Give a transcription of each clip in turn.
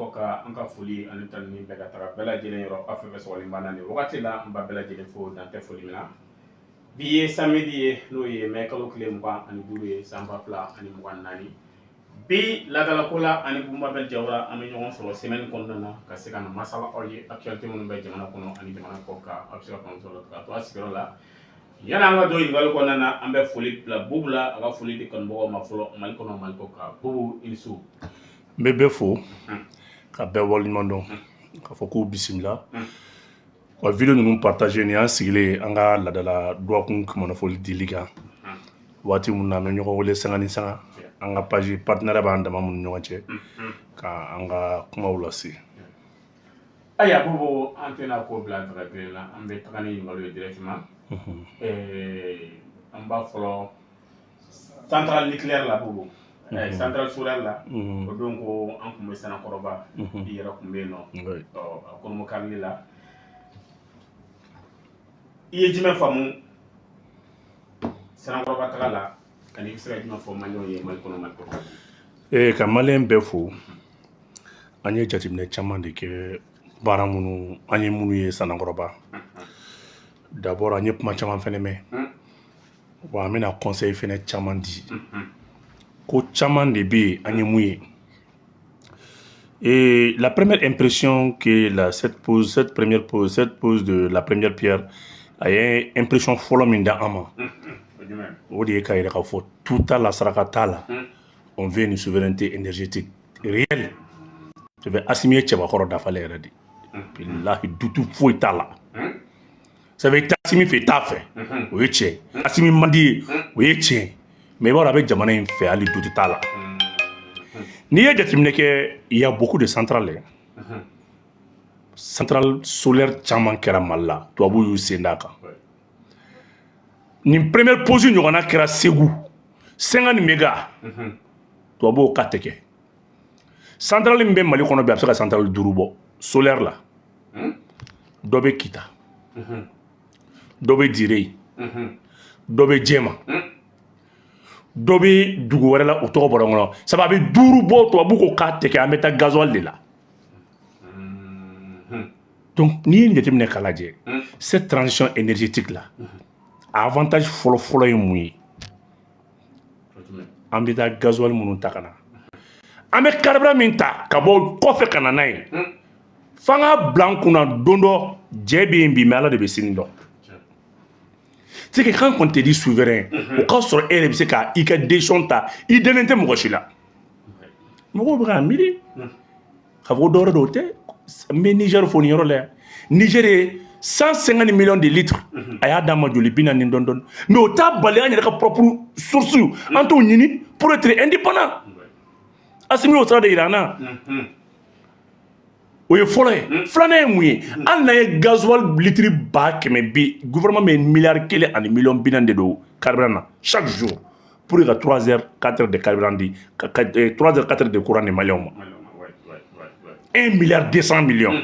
ko ka an ka foli ani tan ni bɛɛ ka taga bɛɛ lajɛlen yɔrɔ aw fɛn fɛn sɔgɔlen b'an na nin wagati la an b'a bɛɛ lajɛlen fo dan tɛ foli min na bi ye samedi ye n'o ye mai kalo tile 25 ye san 2024 bi laadalako la ani Bumabel Jawara an bɛ ɲɔgɔn sɔrɔ semaine kɔnɔna na ka se ka na masala aw ye actualité minnu bɛ jamana kɔnɔ ani jamana kɔ kan aw bɛ se ka faamu sɔrɔ ka to a sigiyɔrɔ la yani an ka don ɲininkali kɔnɔna na an bɛ foli bila Bubu la a ka foli di kanubagaw ma fɔlɔ Mali kɔnɔ Mali kɔ kan Bubu i ni su. N bɛ bɛɛ fo ka bɛɛ waleɲuman dɔn k'a fɔ k'u bisimila wa video ninnu partager ni an sigilen an ka laadala duwakun kunnafoni dili kan waati mun na an bɛ ɲɔgɔn wele sanga ni sanga an ka page partenaire b'an dama mun ni ɲɔgɔn cɛ ka an ka kumaw lase. Aya Bubu an tɛna ko bila drapeau la an bɛ taga ni ɲininkaliw ye directement an b'a fɔlɔ centrale nucléaire la Bubu centrale solaire la o don ko an tun bɛ Sanakɔrɔba i yɛrɛ tun bɛ yen nɔ a kɔnɔmo karili la i ye jumɛn faamu Sanakɔrɔba taga la ani i bɛ se ka jumɛn fɔ maliyɛnw ye Mali kɔnɔ Mali kɔ. Ka maliyɛn bɛɛ fo an ye jateminɛ caman de kɛ baara minnu an ye minnu ye Sanakɔrɔba d'abord an ye kuma caman fɛnɛ mɛn wa an bɛna conseil fɛnɛ caman di ko caman de bɛ an ye mun ye. Et la première impression que cette pose de la première pierre a une impression fɔlɔ min da an ma o de ye ka yira k'a fɔ tout à la saraka t'a la on veut une souveraineté énergétique réelle. Je vais assumer cɛbakɔrɔ dafalen yɛrɛ de bilahi dutu foyi t'a la. Ça veut dire Assimi fait t'a fɛ o ye tiɲɛ Assimi man di ye o ye tiɲɛ mais i b'a dɔn a bɛ jamana in fɛ hali dutu t'a la. N'i ye jateminɛ kɛ il y a beaucoup de centrales centrale solaire caman kɛra Mali la tubabuw y'u sen d'a kan. Nin première pose ɲɔgɔnna kɛra Segu 50 mégas tubabuw ka tɛ kɛ. Centrale min bɛ Mali kɔnɔ bi a bɛ se ka centrale 5 bɔ solaire la dɔ bɛ Kita dɔ bɛ Dire dɔ bɛ Jɛma dɔ bɛ dugu wɛrɛ la o tɔgɔ bɔra n kɔnɔ sabu a bɛ 5 bɔ tubabuw ko k'a tɛ kɛ an bɛ taa gasoil de la. Donc n'i ye nin jateminɛ k'a lajɛ cette transition énergétique là a avantage fɔlɔ ye mun ye an bɛ taa gasoil minnu ta ka na an bɛ carburant min ta ka bɔ kɔfɛ ka na n'a ye f'an ka bila an kunna don dɔ jɛ bɛ yen bi mais Ala de bɛ sini dɔn. C'est que quand on te dit souverain o ka sɔrɔ e yɛrɛ bɛ se ka i ka décision ta i dalen tɛ mɔgɔ si la mɔgɔw bɛ k'a miiri k'a fɔ ko dɔwɛrɛ don o tɛ n bɛ Niger fo nin yɔrɔ la yan Niger ye 150 millions de litres a y'a d'an ma joli 40 dɔɔni mais o t'a bali an yɛrɛ ka propre source an t'o ɲini pour être indépendant. Assimi o sira de yira an na o ye fɔlɔ ye filanan ye mun ye hali n'a ye gasoil litre 100 bi gouvernement bɛ miliyari 1 ani miliyɔn 40 de don carburant na chaque jour pour ka 3 heures 4 heures de carburant di 3 heures 4 heures de courant di maliyɛnw ma 1 milliard 200 millions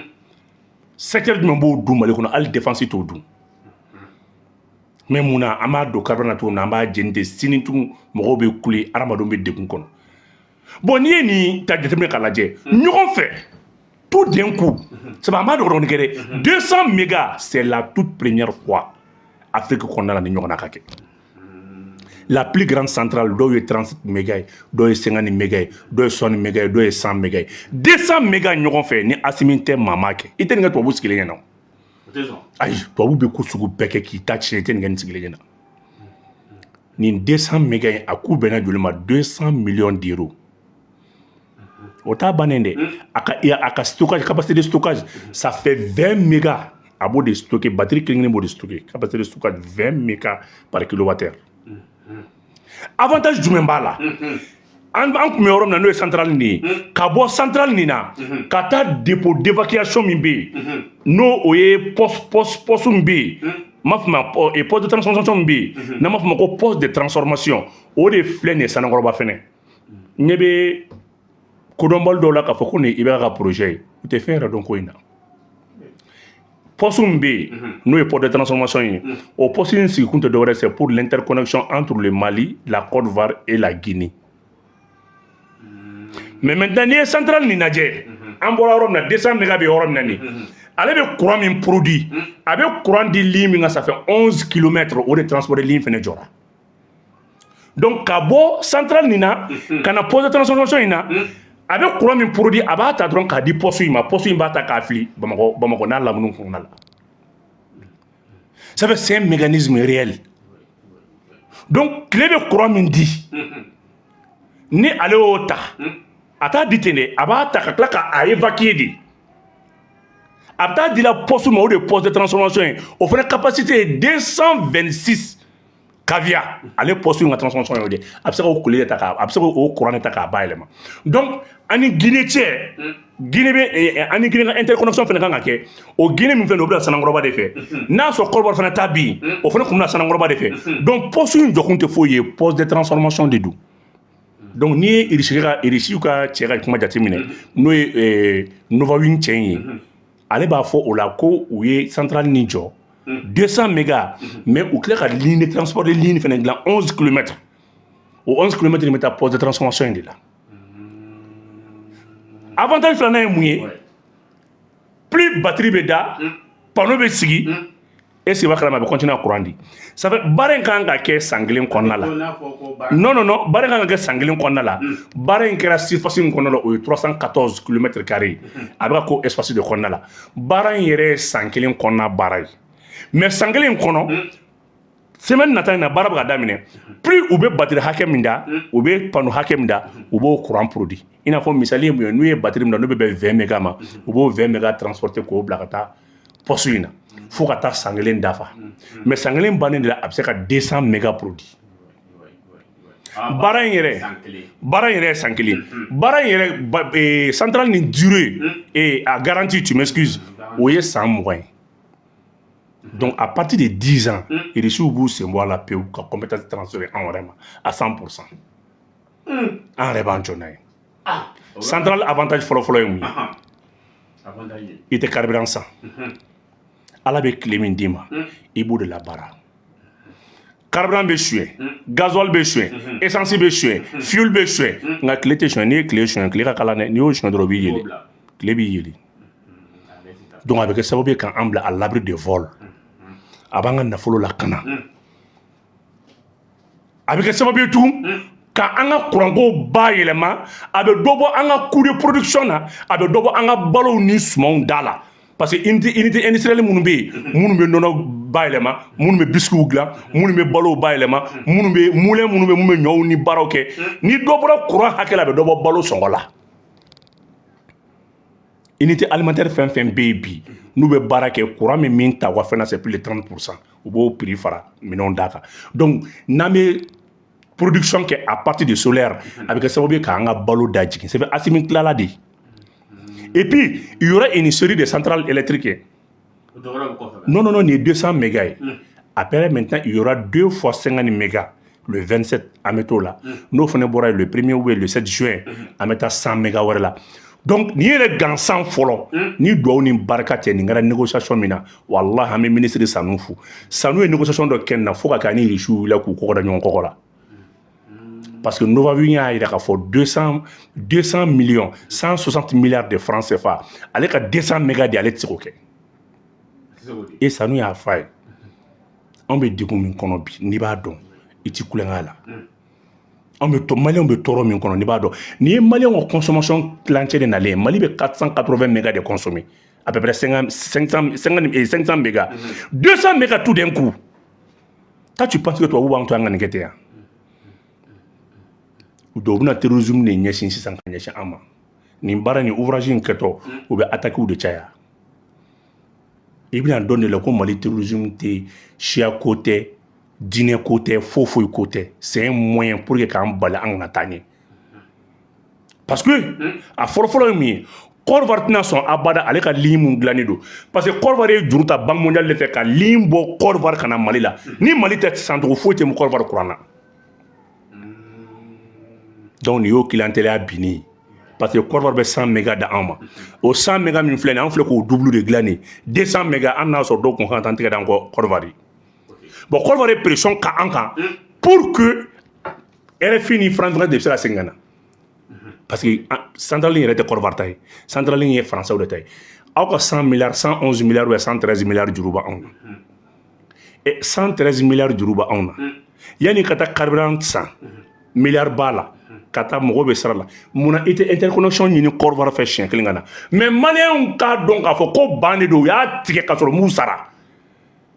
secteur jumɛn b'o dun Mali kɔnɔ hali défense t'o dun mais mun na an b'a don carburant na cogo min na an b'a jeni ten sini tun mɔgɔw bɛ kule adamadenw bɛ degun kɔnɔ. Bon n'i ye nin ta jateminɛ k'a lajɛ ɲɔgɔn fɛ tout d'un coup sabu an b'a dɔgɔdɔgɔnin kɛ dɛ 200 mégas c'est la toute première fois Afrique kɔnɔna la ni ɲɔgɔnna ka kɛ. La plus grande centrale dɔw ye 37 mégas ye dɔw ye 50 mégas ye dɔw ye 60 mégas ye dɔw ye 100 mégas ye 200 mégas ɲɔgɔn fɛ ni Assimi tɛ maa ma kɛ i tɛ nin kɛ tubabu sigilen ɲɛna o. Ayi tubabu bɛ ko sugu bɛɛ kɛ k'i ta tiɲɛ i tɛ nin kɛ nin sigilen ɲɛna. Nin 200 mégas ye a coût bɛnna joli ma 200 millions d'euros. O t'a bannen dɛ a ka stockage capacité de stockage ça fait 20 mégas a b'o de stocker batterie kelen b'o de stocker capacité de stockage 20 mégas par kilowattheure. Avantage jumɛn b'a la an tun bɛ yɔrɔ min na n'o ye centrale nin ye ka bɔ centrale nin na ka taa dépôt d'évacuation min bɛ yen n'o o ye poste min bɛ yen n m'a fɔ ma poste de transformation min bɛ yen n'an b'a fɔ ma ko poste de transformation o de filɛ nin ye Sanakɔrɔba fɛnɛ ɲɛ bɛ kodɔnbali dɔw la k'a fɔ ko nin i bɛ ka projet ye u tɛ fɛn yɛrɛ dɔn ko in na poste min bɛ yen n'o ye poste de transformation ye o poste in sigi kun tɛ dɔwɛrɛ c'est pour l'interconnexion entre le Mali la Côte d'Ivoire et la Guinée mais maintenant n'i ye centrale nin lajɛ an bɔra yɔrɔ min na 200 mégas bɛ yɔrɔ min na nin ale bɛ courant min produit a bɛ courant di ligne min kan ça fait 11 km o de transport de ligne fɛnɛ jɔra donc ka bɔ centrale nin na ka na poste de transformation in na a bɛ courant min produit a b'a ta dɔrɔn k'a di poste in ma poste in b'a ta k'a fili Bamakɔ n'a lamini kɔnɔna la ça fait c'est un mécanisme réel donc tile bɛ courant min di ni ale y'o ta a t'a di ten de a b'a ta ka tila k'a évacuer de a bɛ taa di la poste ma o de poste de transformation ye o fana capacité ye 226 caviar ale poste in ka transformation ye o de a bɛ se k'o kule de ta a bɛ se k'o courant de ta k'a bayɛlɛma donc ani Guinée cɛ Guinée bɛ ani Guinée ka interconnexion fana kan ka kɛ o Guinée min filɛ nin ye o bɛ na Sanankɔrɔba de fɛ n'a sɔrɔ Côte d'Ivoire fana ta bɛ yen o fana tun bɛ na Sanankɔrɔba de fɛ donc poste in jɔkun tɛ foyi ye poste de transformation de don donc n'i ye irisiw ka cɛ ka kuma jateminɛ n'o ye Novawin cɛ in ye ale b'a fɔ o la ko u ye centrale nin jɔ 200 mégas mais u tila ka ligne de transport de ligne fana dilan 11 km o 11 km nin bɛ taa poste de transformation in de la avantage filanan ye mun ye plus batterie bɛ da panneau bɛ sigi et c'est vrai que a bɛ continuer a courant di ça fait baara in kan ka kɛ san kelen kɔnɔna la non baara in kan ka kɛ san kelen kɔnɔna la baara in kɛra surface min kɔnɔna la o ye 314 km carrés a bɛ ka ko espace de kɔnɔna la baara in yɛrɛ ye san kelen kɔnɔna baara ye mais san kelen kɔnɔ semaine nata in na baara bɛ ka daminɛ plus u bɛ batterie hakɛ min da u bɛ panneau hakɛ min da u b'o courant produit i n'a fɔ misali ye mun ye n'u ye batterie min da n'u bɛ bɛn 20 mégas ma u b'o 20 mégas transporter k'o bila ka taa poste in na fo ka taa san kelen dafa mais san kelen bannen de la a bɛ se ka 200 mégas produit baara in yɛrɛ san kelen baara in yɛrɛ centrale nin durée a garantie tu m'excuses o ye san 20 ye donc à partir de 10 ans irisiw b'u sen bɔ a la pewu ka compétence transférer an yɛrɛ ma à 100% an yɛrɛ b'an jɔ n'a ye centrale avantage fɔlɔfɔlɔ ye mun ye i tɛ carburant san ala bɛ tile min d'i ma i b'o de labaara carburant bɛ suɲɛ gasoil bɛ suɲɛ essence bɛ suɲɛ fuel bɛ suɲɛ nka tile tɛ suɲɛ n'i ye tile suɲɛ tile ka kalan dɛ n'i y'o suɲɛ dɔrɔn o b'i yeli tile b'i yeli donc a bɛ kɛ sababu ye k'an bila à l'abri de vol a b'an ka nafolo lakana a bɛ kɛ sababu ye tugun k'an ka kuranko bayɛlɛma a bɛ dɔ bɔ an ka coût de production na a bɛ dɔ bɔ an ka balow ni sumanw da la parce que unité industrielle minnu bɛ yen minnu bɛ nɔnɔ bayɛlɛma minnu bɛ biscuits dilan minnu bɛ balow bayɛlɛma minnu bɛ moulin minnu bɛ mun bɛ ɲɔw ni baaraw kɛ ni dɔ bɔra courant hakɛ la a bɛ dɔ bɔ balo sɔngɔ la unité alimentaire fɛn fɛn bɛ yen bi n'u bɛ baara kɛ courant min ta wa fɛn na c'est plus de 30% u b'o prix fara minɛnw da kan donc n'an bɛ production kɛ à partir de solaire a bɛ kɛ sababu ye k'an ka balo da jigin c'est Assimi tilala de et puis il y aura une série de centrales électriques non nin ye 200 mégas ye après maintenant il y aura 2 fois 50 mégas le 27 an bɛ t'o la n'o fana bɔra le 1er ou le 7 juin an bɛ taa 100 mégas wɛrɛ la donc nin yɛrɛ gansan fɔlɔ ni duwawu ni barika tɛ nin kɛra négociation min na walahi an bɛ ministre Sanu fo Sanu ye négociation dɔ kɛ nin na fo ka kɛ ani irisiw wulila k'u kɔkɔ da ɲɔgɔn kɔkɔ la parce que Novawin y'a jira k'a fɔ 200 millions 160 milliards de francs CFA ale ka 200 mégas de ale tɛ se k'o kɛ et Sanu y'a f'a ye an bɛ degun min kɔnɔ bi n'i b'a dɔn i ti kulonkɛ la maliyɛnw bɛ tɔɔrɔ min kɔnɔ n'i b'a dɔn n'i ye maliyɛnw ka consommation tilancɛ de nalen Mali bɛ 480 mégas de consommer à peu près 500 mégas 200 mégas tout d'un coup toi tu penses que tubabuw b'an to an ka nin kɛ ten yan dɔw bɛna terrorisme de ɲɛsin sisan ka ɲɛsin an ma nin baara ni ouvrage in kɛtɔ u bɛ attaquew de caya i bɛna dɔn de la ko Mali terrorisme tɛ siya ko tɛ diinɛ ko tɛ foyi ko tɛ c'est un moyen pour que k'an bali an kana taa ɲɛ parce que a fɔlɔfɔlɔ ye mun ye Côte d'Ivoire tɛna sɔn abada ale ka ligne mun dilannen don parce que Côte d'Ivoire ye juru ta Banque mondiale de fɛ ka ligne bɔ Côte d'Ivoire ka na Mali la ni Mali tɛ sancogo foyi tɛ Côte d'Ivoire courant na donc nin y'o clientèle binni parce que Côte d'Ivoire bɛ 100 mégas da an ma o 100 mégas min filɛ nin an filɛ k'o double de dilan nin 200 mégas an n'a sɔrɔ dɔw kun kan ka taa tigɛ da an kɔ Côte d'Ivoire bon Côte d'Ivoire ye pression ka an kan pour que RFI ni France de bɛ se ka segin ka na parce que centrale ligne était Côte d'Ivoire ta ye centrale ligne est français de ta ye aw ka 100 milliards 111 milliards ou 113 milliards juru bɛ anw na et 113 milliards juru bɛ anw na yanni ka taa carburant san milliard b'a la ka taa mɔgɔw bɛ sara la munna i tɛ interconnexion ɲini Côte d'Ivoire fɛ siɲɛ kelen ka na mais maliyɛnw k'a dɔn k'a fɔ ko ban de don u y'a tigɛ ka sɔrɔ m'u sara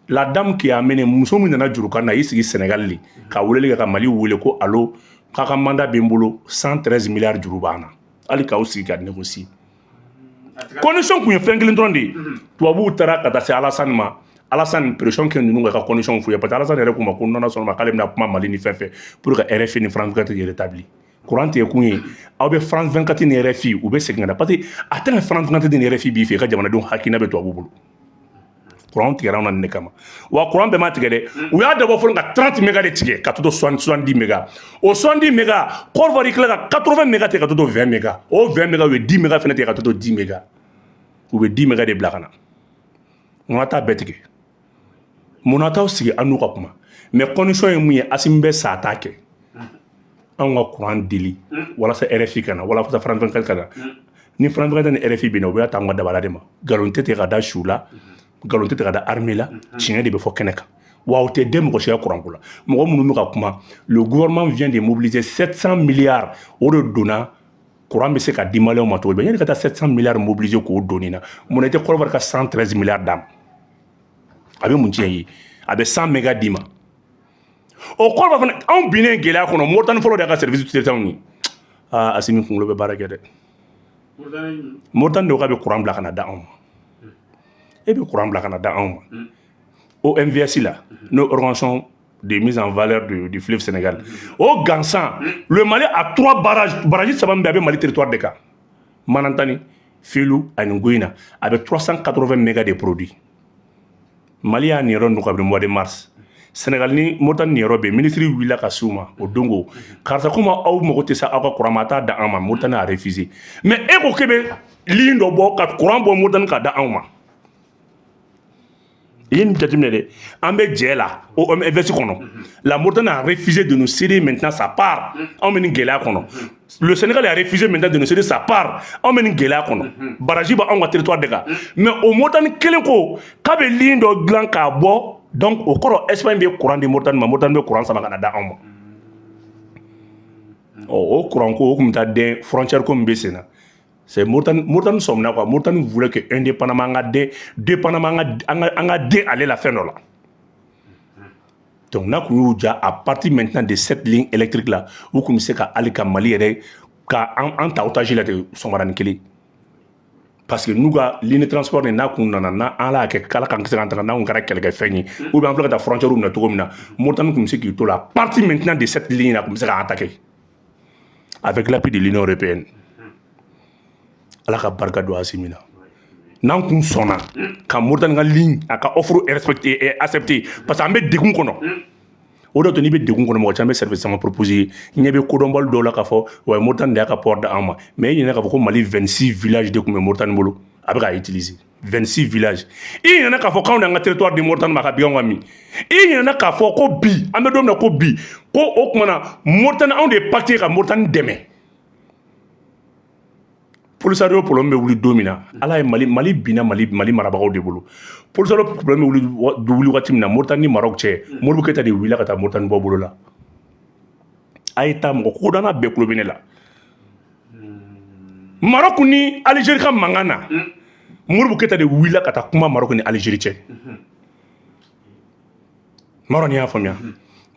la dame qui a amené muso min nana jurukan na i sigi Sénégal de ka weleli kɛ ka Mali wele ko allo k'a ka mandat bɛ n bolo 113 milliards juru b'an na hali k'aw sigi ka négocier condition kun ye fɛn kelen dɔrɔn de ye tubabuw taara ka taa se Alassane ma Alassane pression kɛ ninnu ka condition f'u ye parce que Alassane yɛrɛ k'u ma ko nɔnɔ sɔnna ma k'ale bɛna kuma Mali ni fɛn fɛn pour que RFI ni France 24 yɛrɛ rétabli courant tigɛ kun ye aw bɛ France 24 ni RFI u bɛ segin ka na parce que a tɛna France 24 ni RFI b'i fɛ i ka jamanadenw hakilina bɛ tubabuw bolo courant tigɛra anw na nin de kama wa courant bɛɛ ma tigɛ dɛ u y'a dabɔ fɔlɔ ka 30 mégas de tigɛ ka to 70 mégas o 70 mégas Côte d'Ivoire i tila ka 80 mégas tigɛ ka to 20 mégas o 20 mégas u ye 10 mégas fɛnɛ tigɛ ka to 10 mégas u bɛ 10 mégas de bila ka na n ka taa bɛɛ tigɛ munna t'aw sigi an n'u ka kuma mais condition ye mun ye Assimi bɛ sa t'a kɛ anw ka courant deli walasa RFI ka na walasa France 24 ka na ni France 24 ni RFI bɛ na u bɛ taa anw ka dabala de ma nkalon tɛ tigɛ ka da su la nkalon tɛ tigɛ ka da armée la tiɲɛ de bɛ fɔ kɛnɛ kan wa u tɛ den mɔgɔ si ka courant ko la mɔgɔ minnu bɛ ka kuma le gouvernement vient de mobiliser 700 milliards o de donna courant bɛ se ka di maliyɛnw ma cogo di yanni ka taa 700 milliards mobiliser k'o don nin na mun na i tɛ Côte d'Ivoire ka 113 milliards d'a ma a bɛ mun tiɲɛ ye a bɛ 100 mégas d'i ma o Côte d'Ivoire fana anw binnen gɛlɛya kɔnɔ Moritani fɔlɔ de y'a ka service traitant ye Assimi kunkolo bɛ baara kɛ dɛ Moritani de ko k'a bɛ courant bila ka na da anw ma e bɛ courant bila ka na da anw ma o MVS la n'o organisation de mise en valeur du fleuve Sénégal o gansan le Mali a 3 barrages saba min bɛ a bɛ Mali territoire de kan Manantani Felu ani Goyina a bɛ 380 mégas de produits Mali y'a nin yɔrɔ ninnu kabini mois de mars Sénégal ni Moritani nin yɔrɔ bɛ ministre wulila ka s'u ma o dongo karisa komi aw mago tɛ se aw ka courant ma a t'a da an ma Moritani a refusé mais e ko k'e bɛ ligne dɔ bɔ ka courant bɔ Moritani k'a da anw ma il y a une jateminɛ dɛ an bɛ jɛ la o MVS kɔnɔ la Mauritanie a refusé de nous céder maintenant sa part anw bɛ nin gɛlɛya kɔnɔ le Sénégal a refusé maintenant de nous céder sa part anw bɛ nin gɛlɛya kɔnɔ baraji bɛ anw ka territoire de kan mais o Mauritanie kelen ko k'a bɛ ligne dɔ dilan k'a bɔ donc o kɔrɔ Espagne bɛ courant di Mauritanie ma Mauritanie bɛ courant sama ka na da anw ma o courant ko o tun bɛ taa den frontière ko min bɛ sen na c'est Mauritanie somna quoi Mauritanie voulait que indépendamment dépendamment anga dé aller la fin là donc n'a qu'on ja à partir maintenant de cette ligne électrique là où comme c'est ka ali ka Mali yɛrɛ ka en ta otage la de somarani kelen parce que nous ga ligne transport n'a kun nana na ala kɛ kala kan kisa kan ta na on kɛra kɛlɛkɛ fɛn ye ou bien an filɛ ka taa frontière na cogo min na Mauritanie comme c'est qui to la partie maintenant de cette ligne là comme c'est ka attaquer avec l'appui de l'Union européenne ala ka barika don Assimi na n'an kun sɔnna ka Mauritanie ka ligne a ka offre respecter et accepter parce que an bɛ degun kɔnɔ o de to n'i bɛ degun kɔnɔ mɔgɔ caman bɛ service caman proposer ɲɛ bɛ kodɔnbali dɔw la k'a fɔ wa Mauritanie de y'a ka port d'an ma mais i ɲinɛ k'a fɔ ko Mali 26 villages de tun bɛ Mauritanie bolo a bɛ k'a utiliser 26 villages i ɲinɛ k'a fɔ k'anw y'an ka territoire di Mauritanie ma ka bi anw ka min i ɲinɛ k'a fɔ ko bi an bɛ don min na ko bi ko o tuma na Mauritanie anw de ye pacte ka Mauritanie dɛmɛ Polisario problème bɛ wuli don min na ala ye Mali binna Mali marabagaw de bolo Polisario problème bɛ wuli wagati min na Mauritanie ni Maroc cɛ Modibo Keyita de wulila ka taa Mauritanie bɔ bolo la a ye taa mɔgɔ kodɔnna bɛɛ kulo bɛ ne la Maroc ni Algérie ka mankan na Modibo Keyita de wulila ka taa kuma Maroc ni Algérie cɛ Maroc ni y'a faamuya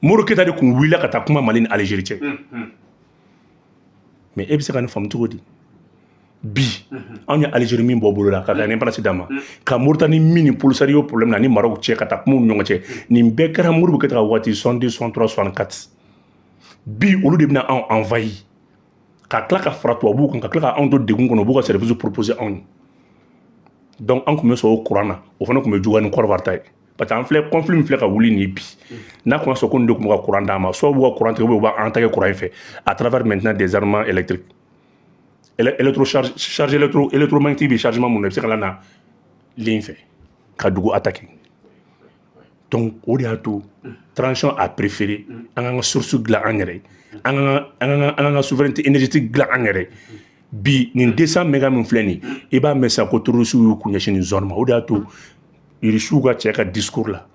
Modibo Keyita de kun wulila ka taa kuma Mali ni Algérie cɛ mais e bɛ se ka nin faamu cogo di bi anw ye Algérie min bɔ bolo la ka taa indépendance d'a ma ka Mauritanie min ni Polisario problème na ni Maroc cɛ ka taa kuma ni ɲɔgɔn cɛ nin bɛɛ kɛra Modibo Keyita ka waati 62 63 64 bi olu de bɛna anw envahi ka tila ka fara tubabuw kan ka tila ka anw to degun kɔnɔ u b'u ka service proposer anw ye donc an tun bɛ sɔn o courant na o fana tun bɛ juguya ni Côte d'Ivoire ta ye parce que an filɛ conflit min filɛ ka wuli nin bi n'a kun y'a sɔrɔ ko nin de tun bɛ ka courant d'an ma soit u b'u ka courant tigɛ ou bien u b'an ta kɛ courant in fɛ à travers maintenant des armements électriques charge électromagnétique bi chargement mun na i bɛ se ka na ligne fɛ ka dugu attaquer Donc o de y'a to transition a préféré an ka source dilan an yɛrɛ an ka souveraineté énergétique dilan an yɛrɛ bi nin 200 méga min filɛ nin i b'a mɛn sisan ko terroriste y'u kun ɲɛsin nin zone ma o de y'a to irisiw ka cɛ ka discours la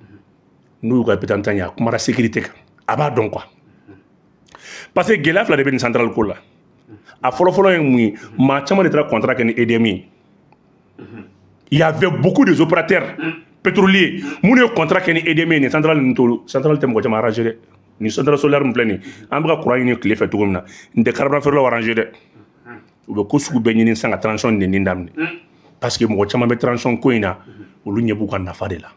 n'u y'u ka pétantan ye a kumara sécurité kan a b'a dɔn quoi parce que gɛlɛya fila de bɛ nin centrale ko la a fɔlɔfɔlɔ ye mun ye maa caman de taara contrat kɛ ni EDM ye il y avait beaucoup des opérateurs pétroliers minnu ye contrat kɛ ni EDM ye nin centrale ninnu t'olu centrale tɛ mɔgɔ caman arrangé dɛ nin centrale solaire min filɛ nin an bɛ ka courant ɲini tile fɛ cogo min na nin tɛ carburant feerelaw arrangé dɛ u bɛ ko sugu bɛɛ ɲini sisan ka transition nɛni daminɛ parce que mɔgɔ caman bɛ transition ko in na olu ɲɛ b'u ka nafa de la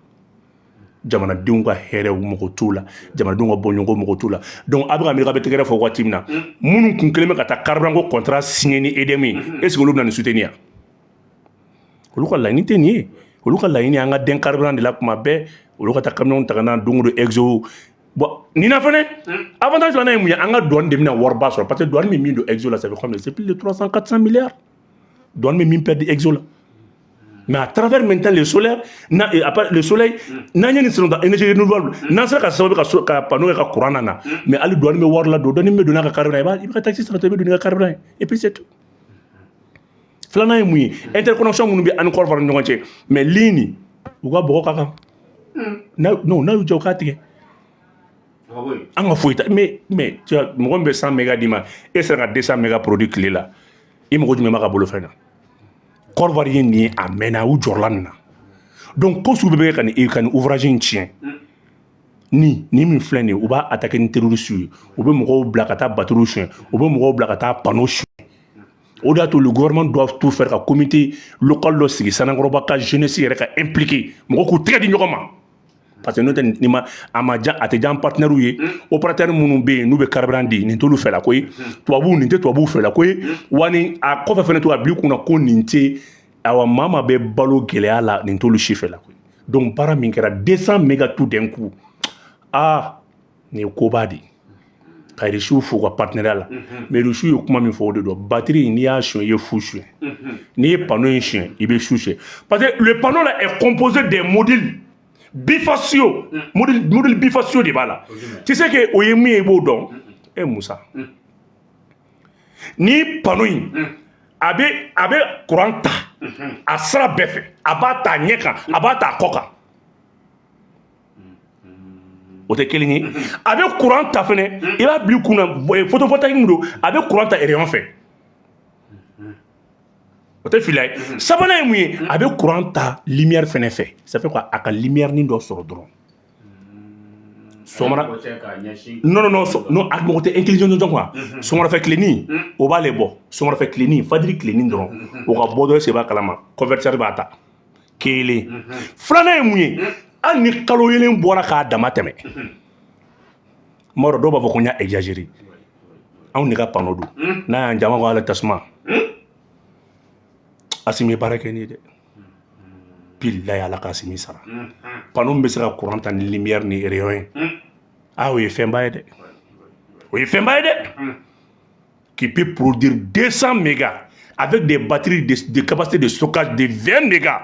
jamanadenw ka hɛrɛ u mago t'u la jamanadenw ka bɔɲɔgɔnko mago t'u la donc a bɛ ka miiri k'a bɛ tɛgɛrɛ fɔ waati min na minnu kun kelen bɛ ka taa carburant ko contrat signé ni EDM ye est ce que olu bɛna nin soutenir olu ka laɲini tɛ nin ye olu ka laɲini an ka den carburant de la kuma bɛɛ olu ka taa camion ta ka na don o don exo bon nin na fɛnɛ avantage filanan ye mun ye an ka douane de bɛna wariba sɔrɔ parce que douane bɛ min don exo la ça fait combien c'est plus de 300-400 milliards douane bɛ min perdre exo la mais à travers maintenant le solaire le soleil n'an ye nin sɔrɔ dans énergie renouvelable n'an sera ka sababu ka panneau kɛ ka courant na mais hali douane bɛ wari la don dɔɔni bɛ don n'a ka carburant i bɛ ka taxi sara i bɛ don n'i ka carburant et puis c'est tout filanan ye mun ye interconnexion minnu bɛ ani Côte d'Ivoire ni ɲɔgɔn cɛ mais ligne u ka bɔgɔ ka kan non n'a y'u jɛ u k'a tigɛ an ka foyi ta mais mɔgɔ min bɛ 100 méga d'i ma e sera ka 200 méga produit tile la i mago jumɛn b'a ka bolo fɛn na Côte d'Ivoire ye nin ye a mɛnna u jɔrɔla nin na donc ko sugu bɛ kɛ ka nin ouvrage in tiɲɛ ni min filɛ nin ye u b'a attaquer ni terroriste ye u bɛ mɔgɔw bila ka taa batterie suɲɛ u bɛ mɔgɔw bila ka taa panneau suɲɛ o de y'a to le gouvernement doit tout faire ka comité local dɔ sigi Sanakɔrɔba ka jeunesse yɛrɛ ka impliqué mɔgɔ k'u tɛgɛ di ɲɔgɔn ma parce que n'o tɛ nin ma a ma jan a tɛ jan partenaires ye opérateur minnu bɛ yen n'u bɛ carburant di nin t'olu fɛla ko ye tubabuw nin tɛ tubabuw fɛla ko ye wa ni a kɔfɛ fɛnɛ to a bila u kunna ko nin tɛ awa maa maa bɛ balo gɛlɛya la nin t'olu si fɛla ko ye donc baara min kɛra 200 méga tout d'un coup nin ye koba de ye ka irisiw fo ka partenariat la mais irisiw ye kuma min fɔ o de don batterie n'i y'a suɲɛ i ye fu suɲɛ n'i ye panneau in suɲɛ i bɛ su suɲɛ parce que le panneau là est composé des modules bifaciaux module bifaciaux de b'a la tu sais que o ye min ye i b'o dɔn Musa ni panneau in a bɛ courant ta a sira bɛɛ fɛ a b'a ta a ɲɛ kan a b'a ta a kɔ kan o tɛ kelen ye a bɛ courant ta fɛnɛ i b'a bila i kun na photovoltaïque min don a bɛ courant ta rayon fɛ o tɛ fili ye sabanan ye mun ye a bɛ courant ta lumière fɛnɛ fɛ ça fait quoi a ka lumière nin dɔ sɔrɔ dɔrɔn sɔgɔmada non a mɔgɔ tɛ intelligent dɔn quoi sɔgɔmadafɛ tilenin o b'ale bɔ sɔgɔmadafɛ tilenin fajiri tilenin dɔrɔn o ka bɔ dɔ se b'a kalama convertir b'a ta kelen filanan ye mun ye hali ni kalo yelen bɔra k'a dama tɛmɛ n b'a dɔn dɔw b'a fɔ ko n y'a exagéré anw de ka panneau don n'a y'an jama ko ale tasuma Asimi ye baara kɛ ni ye dɛ bilahi ala ka Asimi sara panneau min bɛ se ka courant ta ni lumière ni rayon ye o ye fɛnba ye dɛ o ye fɛnba ye dɛ qui peut produire 200 mégas avec des batteries de capacité de stockage de 20 mégas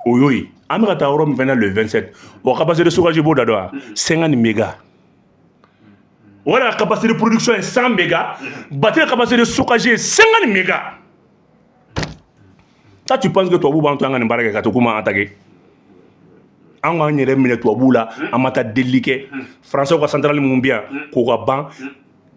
o y'o ye an bɛ ka taa yɔrɔ min fɛnɛ le 27 o capacité de stockage b'o da dɔn wa 50 mégas o yɛrɛ ka capacité de production ye 100 mégas batterie capacité de stockage ye 50 mégas ça tu penses que tubabuw b'an to an ka nin baara kɛ ka to k'u ma attaquer an k'an yɛrɛ minɛ tubabuw la an ma taa delili kɛ français ka centrale minnu bɛ yan k'o ka ban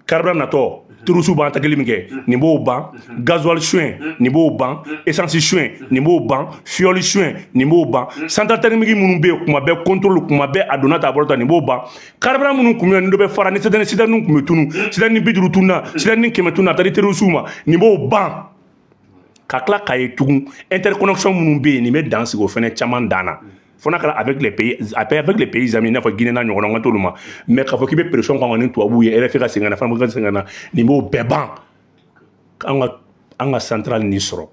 carburant natɔ terroriste b'an attaquer min kɛ nin b'o ban gasoil suɲɛ nin b'o ban essence suɲɛ nin b'o ban fiyɔli suɲɛ nin b'o ban centrale thermique minnu bɛ yen kuma bɛɛ contrôle kuma bɛɛ a donna ta a bɔra ta nin b'o ban carburant minnu kun bɛ yen ni dɔ bɛ fara ni citerne kun bɛ tunu citerne 50 tununa citerne 100 tununa a taa di terroriste ma nin b'o ban ka tila k'a ye tugun interconnexion minnu bɛ yen nin bɛ dan sigi o fɛnɛ caman dan na fo n'a kɛra avec les pays amis i n'a fɔ Guinée n'a ɲɔgɔnna n ka t'olu ma mais k'a fɔ k'i bɛ pression k'an kan ni tubabuw ye RFI ka segin ka na FAN ka segin ka na nin b'o bɛɛ ban an ka centrale nin sɔrɔ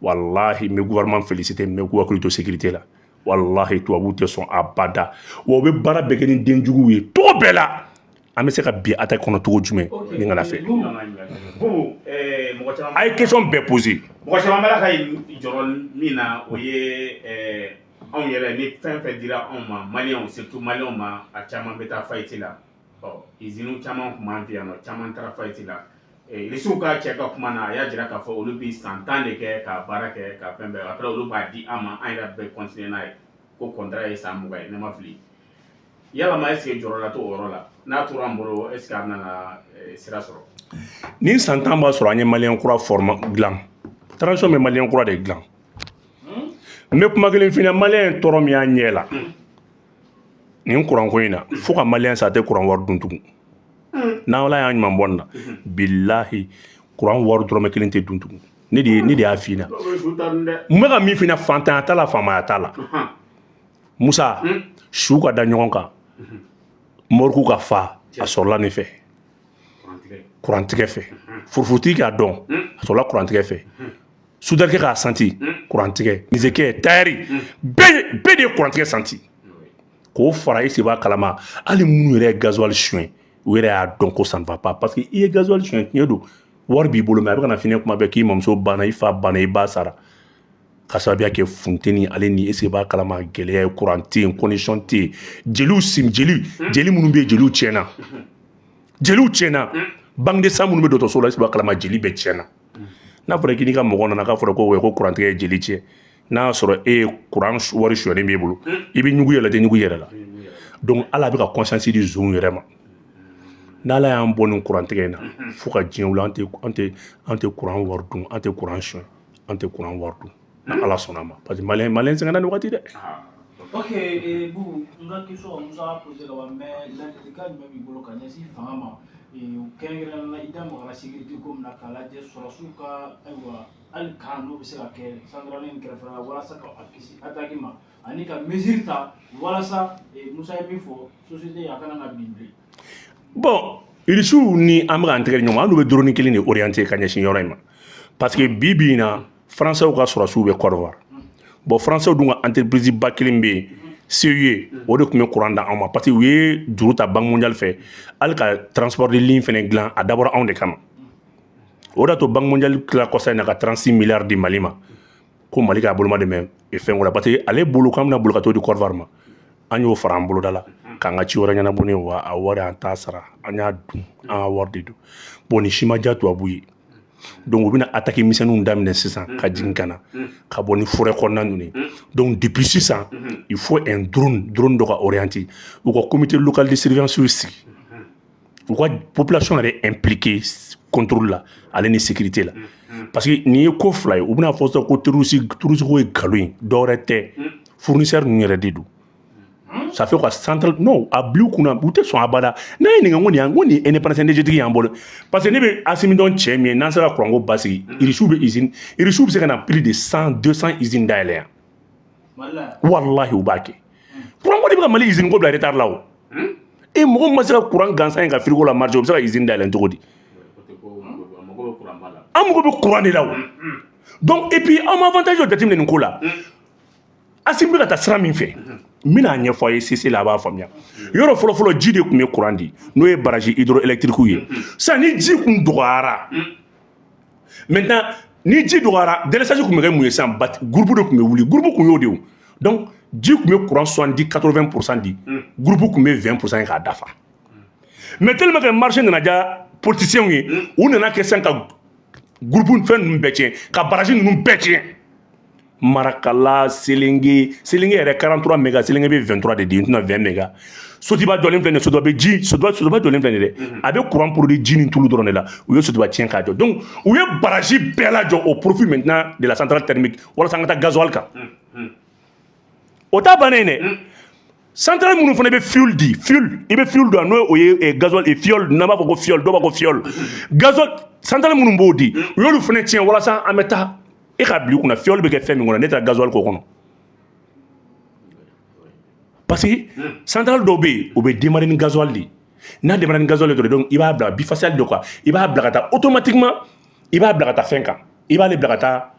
walahi n bɛ gouvernement féliciter n bɛ k'u hakili to sécurité la walahi tubabuw tɛ sɔn abada wa u bɛ baara bɛɛ kɛ ni den juguw ye cogo bɛɛ la an bɛ se ka bi attaque kɔnɔ cogo jumɛn ni kana fɛ a ye question bɛɛ poser mɔgɔ caman b'a la ka jɔrɔ min na o ye anw yɛrɛ ni fɛn fɛn dira anw ma maliyɛnw surtout maliyɛnw ma a caman bɛ taa fayiti la usines caman tun b'an fɛ yan nɔ caman taara fayiti la irisiw ka cɛ ka kuma na a y'a jira k'a fɔ olu bɛ san 10 de kɛ ka baara kɛ ka fɛn bɛɛ après olu b'a di an ma an yɛrɛ bɛ continuer n'a ye ko contrat ye san 20 ye ne ma fili yalama est ce que jɔyɔrɔ la t'o yɔrɔ la n'a tora an bolo est ce que a bɛna sira sɔrɔ ni san 10 b'a sɔrɔ an ye maliyɛn kura dilan transition bɛ maliyɛn kura de dilan n bɛ kuma kelen f'i ɲɛna maliyɛn tɔɔrɔ min y'an ɲɛ la nin kuran ko in na fo ka maliyɛn sa a tɛ kuran wari dun tugun n'ala y'a ɲuman bɔ nin na bilahi kuran wari dɔrɔmɛ kelen tɛ dun tugun ne de y'a f'i ɲɛna n bɛ ka min f'i ɲɛna fantanya t'a la faamaya t'a la Musa su ka da ɲɔgɔn kan moriku ka fa a sɔrɔla nin fɛ kurantigɛ fɛ furufurutigi k'a dɔn a sɔrɔla kurantigɛ fɛ sudarikɛ k'a santi kurantigɛ nizekɛ tayɛri bɛɛ de ye kurantigɛ santi k'o fara i seba kalama hali minnu yɛrɛ ye gasoil suɲɛ u yɛrɛ y'a dɔn ko ça ne va pas parce que i ye gasoil suɲɛ tiɲɛ don wari b'i bolo mais a bɛ ka na f'i ɲɛna kuma bɛɛ k'i mamuso banna i fa banna i ba sara ka sababuya kɛ funteni ale ni i seba kalama gɛlɛya ye courant tɛ yen connexion tɛ yen jeli minnu bɛ yen jeliw tiɲɛna banque de sang minnu bɛ dɔgɔtɔrɔso la i seba kalama jeli bɛɛ tiɲɛna n'a fɔra k'i n'i ka mɔgɔ nana k'a fɔra ko kurantigɛ ye jeli tiɲɛ n'a y'a sɔrɔ e ye kuran wari suyɔnen b'e bolo i bɛ ɲugu yɛlɛ tɛ ɲugu yɛrɛ la donc ala bɛ ka conscience di zon yɛrɛ ma n'ala y'an bɔ nin kurantigɛ in na fo ka diɲɛ wuli an tɛ kuran wari dun an tɛ kuran suyɛn an tɛ kuran wari dun ni ala sɔnna ma parce que maliyɛn sɛgɛnna nin waati dɛ. Ok, Boubou, n ka question Musa y'a posé ka ban mais ladilikan jumɛn b'i bolo ka ɲɛsin fanga ma kɛrɛnkɛrɛnnenya la i da magara sécurité ko min na k'a lajɛ sɔrɔsiw ka ayiwa hali kan n'o bɛ se ka kɛ centrale in kɛrɛfɛla la walasa ka a kisi attaque ma ani ka mesure ta walasa Musa ye min fɔ société a kana na bin bilen. Bon irisiw ni an bɛ k'an tɛgɛ ɲɔgɔn an n'u bɛ dronin kelen de orienté ka ɲɛsin yɔrɔ in ma parce que bi in na français ka sɔrɔsiw bɛ Côte d'Ivoire bon français dun ka entreprise ba kelen bɛ yen CUE o de tun bɛ courant da anw ma parce que u ye juru ta banque mondiale fɛ hali ka transport de ligne fɛnɛ dilan a dabɔra anw de kama o de y'a to banque mondiale tila kɔsa in na ka 36 milliards di Mali ma ko Mali k'a boloma dɛmɛ fɛn ko la parce que ale bolo k'an bɛna bolo ka t'o di Côte d'Ivoire ma an y'o fara an boloda la k'an ka ci wɛrɛ ɲɛnabɔ ne wa a wari an t'a sara an y'a dun an ka wari de don bon ni si ma diya tubabu ye donc u bɛna attaque misɛnninw daminɛ sisan ka jigin ka na ka bɔ ni forêt kɔnɔna ninnu ye donc depuis sisan il faut un drone dɔ ka orienter u ka comité local de surveillance sigi u ka population yɛrɛ impliqué contrôle la ale ni sécurité la parce que nin ye ko fila ye u bɛna fɔ sisan ko terroriste ko ye nkalon ye dɔwɛrɛ tɛ fournisseur ninnu yɛrɛ de don ça fait quoi central non a bilu kunna u tɛ sɔn abada n'a ye nin kɛ n ko nin ye indépendance énergétique y'an bolo parce que ne bɛ Asimi dɔn cɛ min ye n'an sera kuranko basigi irisiw bɛ se ka na plus de 100-200 usines dayɛlɛ yan walahi u b'a kɛ kuranko de bɛ ka Mali usine ko bila retard la o mɔgɔ min ma se ka kuran gansan ye ka frigo la marché o bɛ se ka usine dayɛlɛ cogo di an mago bɛ kuran de la o donc et puis an ma avantage dɔ jateminɛ nin ko la Asimi bɛ ka taa sira min fɛ n bɛna ɲɛfɔ a ye CC la a b'a faamuya yɔrɔ fɔlɔ ji de tun bɛ kuran di n'o ye barrage hydroélectrique ye sisan ni ji tun dɔgɔyara maintenant ni ji dɔgɔyara délestage tun bɛ kɛ mun ye sisan groupe de tun bɛ wuli groupe tun y'o de ye donc ji tun bɛ kuran 70-80% di groupe tun bɛ 20% ye k'a dafa mais tellement que marché nana diya politiciens ye u nana kɛ sisan ka groupe fɛn ninnu bɛɛ tiɲɛ ka barrage ninnu bɛɛ tiɲɛ Marakala, Selenge yɛrɛ 43 mégas, Selenge bɛ 23 de di, n tɛna 20 mégas. Sotiba jɔlen filɛ nin ye, Sotiba bɛ ji, Sotiba jɔlen filɛ nin ye dɛ, a bɛ courant produit ji ni tulu dɔrɔn de la, u ye Sotiba tiɲɛ k'a jɔ. Donc u ye barrage bɛɛ lajɔ au profit maintenant de la centrale thermique walasa an ka taa gasoil kan. O t'a bannen dɛ. Centrale minnu fana bɛ fuel di, i bɛ fuel dɔn n'o ye gasoil et fiole, n'an b'a fɔ ko fiole, dɔw b'a fɔ fiole. Gasoil centrale minnu b'o di, u y'olu fana tiɲɛ walasa an bɛ taa e ka bila kunna fiole bɛ kɛ fɛn min kɔnɔ ne taara gasoil k'o kɔnɔ parce que centrale dɔw bɛ yen o bɛ démarrer ni gasoil de n'a démarrer ni gasoil de donc i b'a bila bifacial de quoi i b'a bila ka taa automatiquement i b'a bila ka taa fɛn kan i b'ale bila ka taa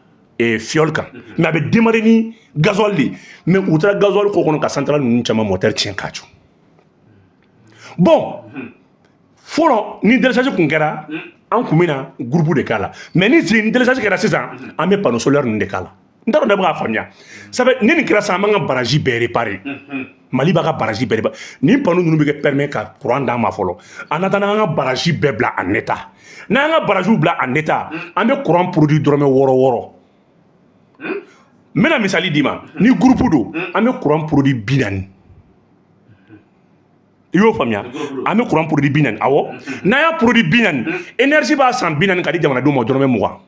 fiole kan mais a bɛ démarrer ni gasoil de mais u taara gasoil k'o kɔnɔ ka centrale ninnu caman moteur tiɲɛ k'a jɔ bon fɔlɔ ni délestage kun kɛra an kun bɛna groupe de k'a la mais ni délestage kɛra sisan an bɛ panneau solaire ninnu de k'a la ndaro da ba famia sabe ni ni kira sa manga baraji be réparer Mali ba ka baraji be réparer ni panu nunu be permet ka courant da ma folo anata na nga baraji be bla en état na nga baraji bla en état an be courant produit dorome woro woro mena misali dima ni groupe do an be courant produit binani yo famia an be courant produit binani awo na ya produit binani énergie ba san binani ka di jamana do mo dorome muga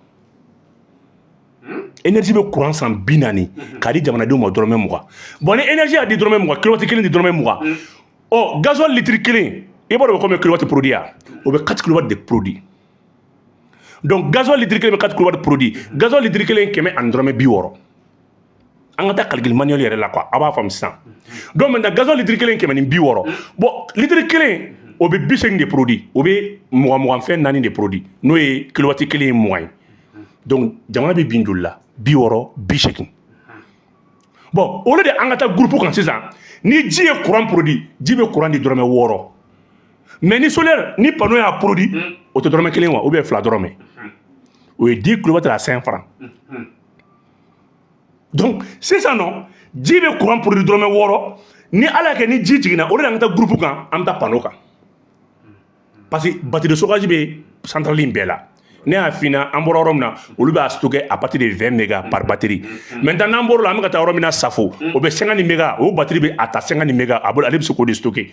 énergie be courant san binani ka di jamana do mo dorome muga bon ni énergie a di dorome muga kilowatt kelen di dorome muga oh gasoil litre kelen e bo do ko me kilowatt produit ya o be 4 kilowatt de produit donc gasoil litre kelen be 4 kilowatt produit gasoil litre kelen keme an dorome bi woro an ka ta calcul manuel yɛrɛ la quoi a b'a faamu sisan donc maintenant gasoil litre kelen kɛmɛ ni bi wɔɔrɔ bon litre kelen o bɛ 80 de produit o bɛ mugan fɛn 4 de produit n'o ye kilowatt kelen ye 20 ye donc jamana bɛ bin joli la 60 80 bon olu de an ka taa groupe kan sisan ni ji ye courant produit ji bɛ courant di dɔrɔmɛ 6 mais ni solaire ni panneau y'a produit o tɛ dɔrɔmɛ 1 wa ou bien 2 dɔrɔmɛ o ye 10 kilowatt à 5 francs. Donc, c'est ça non. Ji be courant produit drome woro. Ni ala ke ni ji jigina, o de an ta groupe kan, an ta panneau kan. Parce que batterie de stockage be centrale be la. Ne a fina an bɔra yɔrɔ min na, olu b'a stocker à partir de 20 mégas par batterie. Maintenant n'an bɔra la, an bɛ ka taa yɔrɔ min na Safo, o bɛ 50 mégas, o batterie be à ta 50 mégas, ale bɛ se k'o de stocker.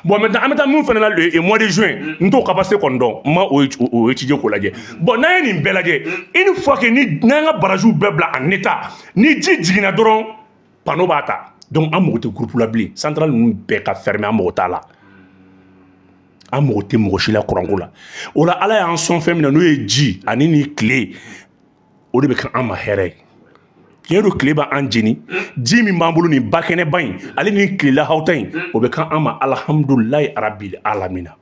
Bon maintenant an bɛ taa min fana na le mois de juin, n t'o capacité kɔni dɔn, n ma o étudier k'o lajɛ. Bon n'an ye nin bɛɛ lajɛ, une fois que ni n'an ka barajiw bɛɛ bila en état, ni ji jiginna dɔrɔn panneau b'a ta. Donc an mago tɛ groupe la bilen, centrale ninnu bɛɛ ka fermer an mago t'a la. An mago tɛ mɔgɔ si la courant ko la. O la Ala y'an sɔn fɛn min na n'o ye ji ani ni tile, o de bɛ kɛ an ma hɛrɛ ye. Tiɲɛ don tile b'an jeni, ji min b'an bolo nin bakɛnɛba in, ale ni tile lahawta in, o bɛ k'an ma alhamdulilayi arabil alamina.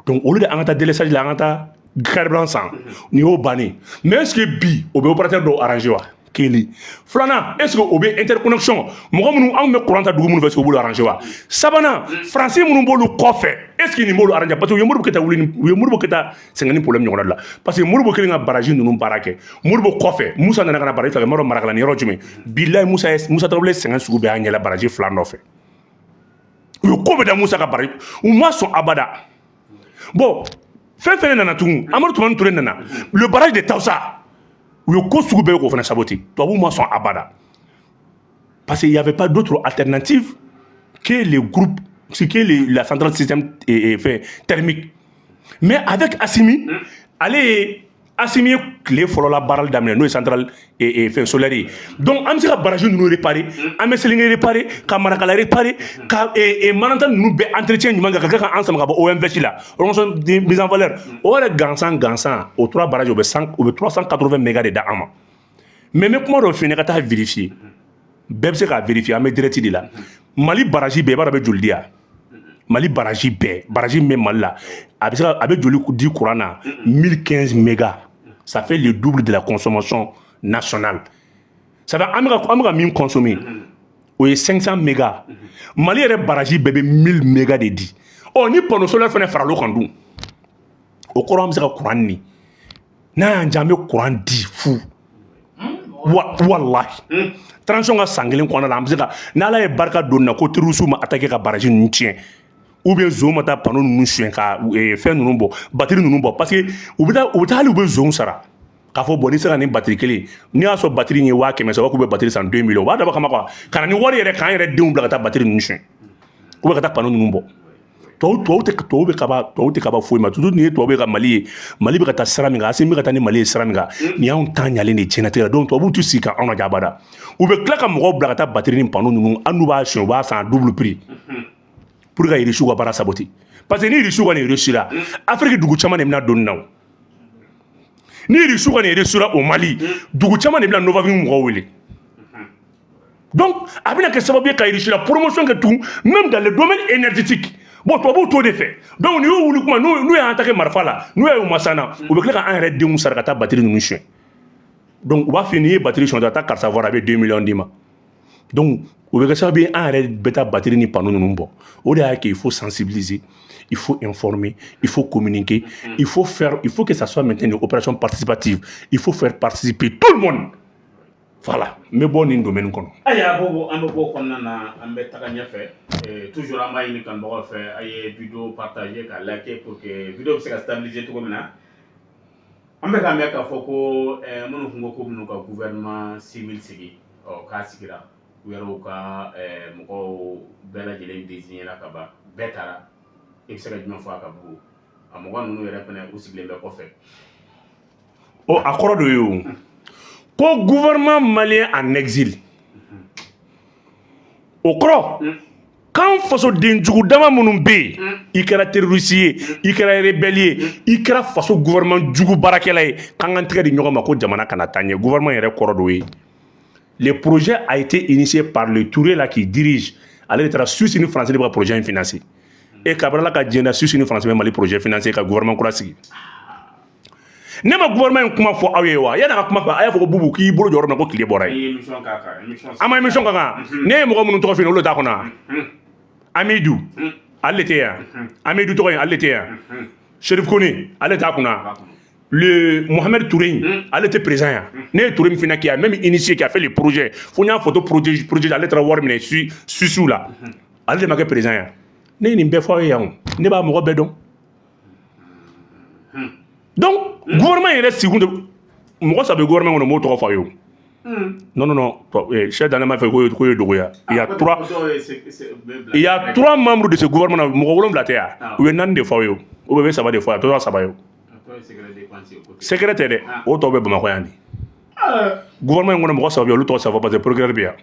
Donc olu de an ka taa délestage la, an ka taa carburant san, nin y'o bannen. Mais est-ce que bi o bɛ opérateur dɔw arrangé wa? Kelen. Filanan, est-ce que o bɛ interconnexion mɔgɔ minnu anw bɛ courant ta dugu minnu fɛ est-ce que o b'olu arrangé wa? Sabanan, français minnu b'olu kɔfɛ, est-ce que nin b'olu arrangé? Parce que u ye Modibo Keyita wuli, u ye Modibo Keyita sɛgɛn ni problème ɲɔgɔn la. Parce que Modibo kelen ka barrage ninnu baara kɛ. Modibo kɔfɛ, Musa nana ka na barrage ta kɛ, Maro Marakala ni yɔrɔ jumɛn? Bilahi Musa Tarawele sɛgɛn sugu bɛɛ y'an ɲɛla barrage 2 nɔfɛ. U ye ko bɛɛ da Musa ka barrage, u ma sɔn abada. Bon, fɛn fɛn nana tugun, Amadu Tumani Ture nana, le barrage de Tausa, u ye ko sugu bɛɛ k'o fana saboter. Tubabuw ma sɔn abada. Parce qu'il n'y avait pas d'autre alternative que les groupes, que la centrale système thermique. Mais avec Assimi, allez, Assimi est clé pour la barrage d'amener, nous, centrale solaire. Donc, on a barrage nous réparer, on a séligné réparer, Kamarakala réparer, et maintenant nous entretien du manga, quelqu'un ensemble, OMVC là, on a des mises en valeur. On a Gansan, aux 3 barrages, au 380 mégas de Dahama. Mais comment on finit à vérifier? Bɛɛ se k'a vérifier an bɛ direct de la Mali baraji bɛɛ i b'a dɔn a bɛ joli di yan Mali baraji bɛɛ baraji min bɛ Mali la a bɛ se ka a bɛ joli di courant na 1015 mégas ça fait le double de la consommation nationale ça fait an bɛ ka min consommer o ye 500 mégas Mali yɛrɛ baraji bɛɛ bɛ 1000 mégas de di ɔ ni panneau solaire fana faral'o kan dun o kɔrɔ an bɛ se ka courant ni n'a y'an diya an bɛ courant di fu wallahi transition ka san kelen kɔnɔna la an bɛ se ka n'Ala ye barika don na ko terroriste ma attaquer ka barrage ninnu tiɲɛ ou bien zon ma taa panneau ninnu suɲɛ ka fɛn ninnu bɔ batterie ninnu bɔ parce que u bɛ taa hali u bɛ zon sara k'a fɔ bon ni sera nin batterie kelen n'i y'a sɔrɔ batterie in ye 500 000 k'u bɛ batterie san 2 millions u b'a dabɔ kama quoi ka na ni wari yɛrɛ k'an yɛrɛ denw bila ka taa batterie ninnu suɲɛ ou bien ka taa panneau ninnu bɔ tubabu tɛ kaba foyi ma toujours nin ye tubabu ye ka Mali ye Mali bɛ ka taa sira min kan Assimi bɛ ka taa ni Mali ye sira min kan nin y'anw ta ɲalen de diɲɛlatigɛ la donc tubabuw t'u sigi ka anw lajɛ abada u bɛ tila ka mɔgɔw bila ka taa batterie ni panneau ninnu hali n'u b'a suɲɛ u b'a san double prix pour que Irisiw ka baara saboter parce que ni Irisiw kɔni réussira Afrique dugu caman de bɛna donni na ni Irisiw kɔni réussira au Mali dugu caman de bɛna Novaville mɔgɔw wele donc a bɛna kɛ sababu ye ka Irisiw la promotion kɛ tugun même dans le domaine énergétique bon tubabuw t'o de fɛ donc n'i y'o wuli kuma n'u y'an attaqué marifa la n'u y'u masana u bɛ tila ka an yɛrɛ denw sara ka taa batterie ninnu suɲɛ donc u b'a fɔ n'i ye batterie suɲɛ taa karisa voir a bɛ 2 millions d'i ma donc u bɛ kɛ sababu ye an yɛrɛ bɛ taa batterie ni panneau ninnu bɔ o de y'a kɛ il faut sensibiliser il faut informer il faut communiquer il faut que ça soit maintenant une opération participative il faut faire participer tout le monde voilà n bɛ bɔ nin domaine kɔnɔ. Aya bobo an bɛ bɔ kɔnɔna na an bɛ taga ɲɛfɛ toujours an b'a ɲini kanubagaw fɛ a ye vidéo partager ka liker pour que vidéo bɛ se ka stabiliser cogo min na an bɛ k'a mɛn k'a fɔ ko minnu kun ko ko minnu ka gouvernement civil sigi k'a sigira u yɛrɛw ka mɔgɔw bɛɛ lajɛlen désigné la ka ban bɛɛ taara i bɛ se ka jumɛn fɔ a ka bugu a mɔgɔ ninnu yɛrɛ fana u sigilen bɛ kɔfɛ. A kɔrɔ dɔ ye o ko gouvernement malien en exil o kɔrɔ kan fasoden jugu dama minnu bɛ yen i kɛra terroriste ye i kɛra rebelle ye i kɛra faso gouvernement jugu baarakɛla ye k'an ka tɛgɛ di ɲɔgɔn ma ko jamana kana taa ɲɛ gouvernement yɛrɛ kɔrɔ dɔ ye le projet a été initié par le Touré là qui dirige ale de taara Suisse ni France de bɛ ka projet in financer et kabila ka diɲɛ na Suisse ni France bɛ Mali projet financer ka gouvernement kura sigi. Ne ma gouvernement in kuma fɔ aw ye wa yanni a ka kuma fɔ a y'a fɔ ko Bubu k'i bolo jɔ yɔrɔ min na ko tile bɔra yen an ma émission ka kan ne ye mɔgɔ minnu tɔgɔ f'i ye olu t'a kɔnɔ Amidou ale tɛ yan Amidou tɔgɔ in ale tɛ yan Cherif Kone ale t'a kunna le Mohamed Touré ale tɛ président yan ne ye Touré min fana qui a même initié qui a fait le projet fo n y'a photo projet ale taara wari minɛ Suisse la ale de ma kɛ président yan ne ye nin bɛɛ fɔ aw ye yan ne b'a mɔgɔ bɛɛ dɔn. Donc, gouvernement yɛrɛ sigun de mɔgɔ saba gouvernement kɔnɔ m'o tɔgɔ fɔ a ye o. Non, chef d'année m'a fait ko ye dogoya. Il y a 3 membres de ce gouvernement mɔgɔ 7 tɛ yan u ye 4 de fɔ a ye o ou bien 3 de fɔ a ye a tora 3 ye o. Secret tɛ dɛ o tɔw bɛ Bamakɔ yan de. Gouvernement in kɔnɔ mɔgɔ 7 olu tɔgɔ saba parce que procureur bɛ yan.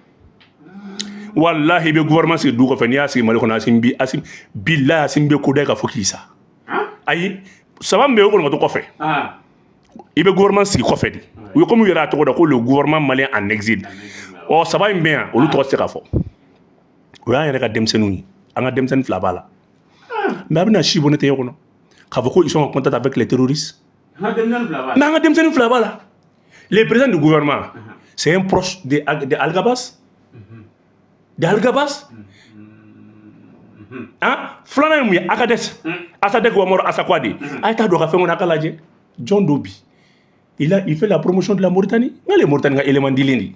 Wallahi i bɛ gouvernement sigi du kɔfɛ n'i y'a sigi Mali kɔnɔ Asim billahi Asim bɛ ko da ka fɔ k'i sa. Ayi saba min bɛ yen o kɔni ka to kɔfɛ i bɛ gouvernement sigi kɔfɛ de u ye comme u yɛrɛ a tɔgɔ da ko le gouvernement malien en exil saba in bɛ yan olu tɔgɔ tɛ se ka fɔ o y'an yɛrɛ ka denmisɛnninw ye an ka denmisɛnnin 2 b'a la mais a bɛna si bɔ ne tɛ kɔnɔ k'a fɔ ko ils sont en contact avec les terroristes mais an ka denmisɛnnin 2 b'a la le président du gouvernement c'est un proche de Algabas filanan ye mun ye Agadez Asadek Ouattara Asakwadi a ye taa don a ka fɛn kɔnɔ a ka lajɛ John Dobi il fait la promotion de la Mauritanie n k'ale Mauritanie ka élément dilen de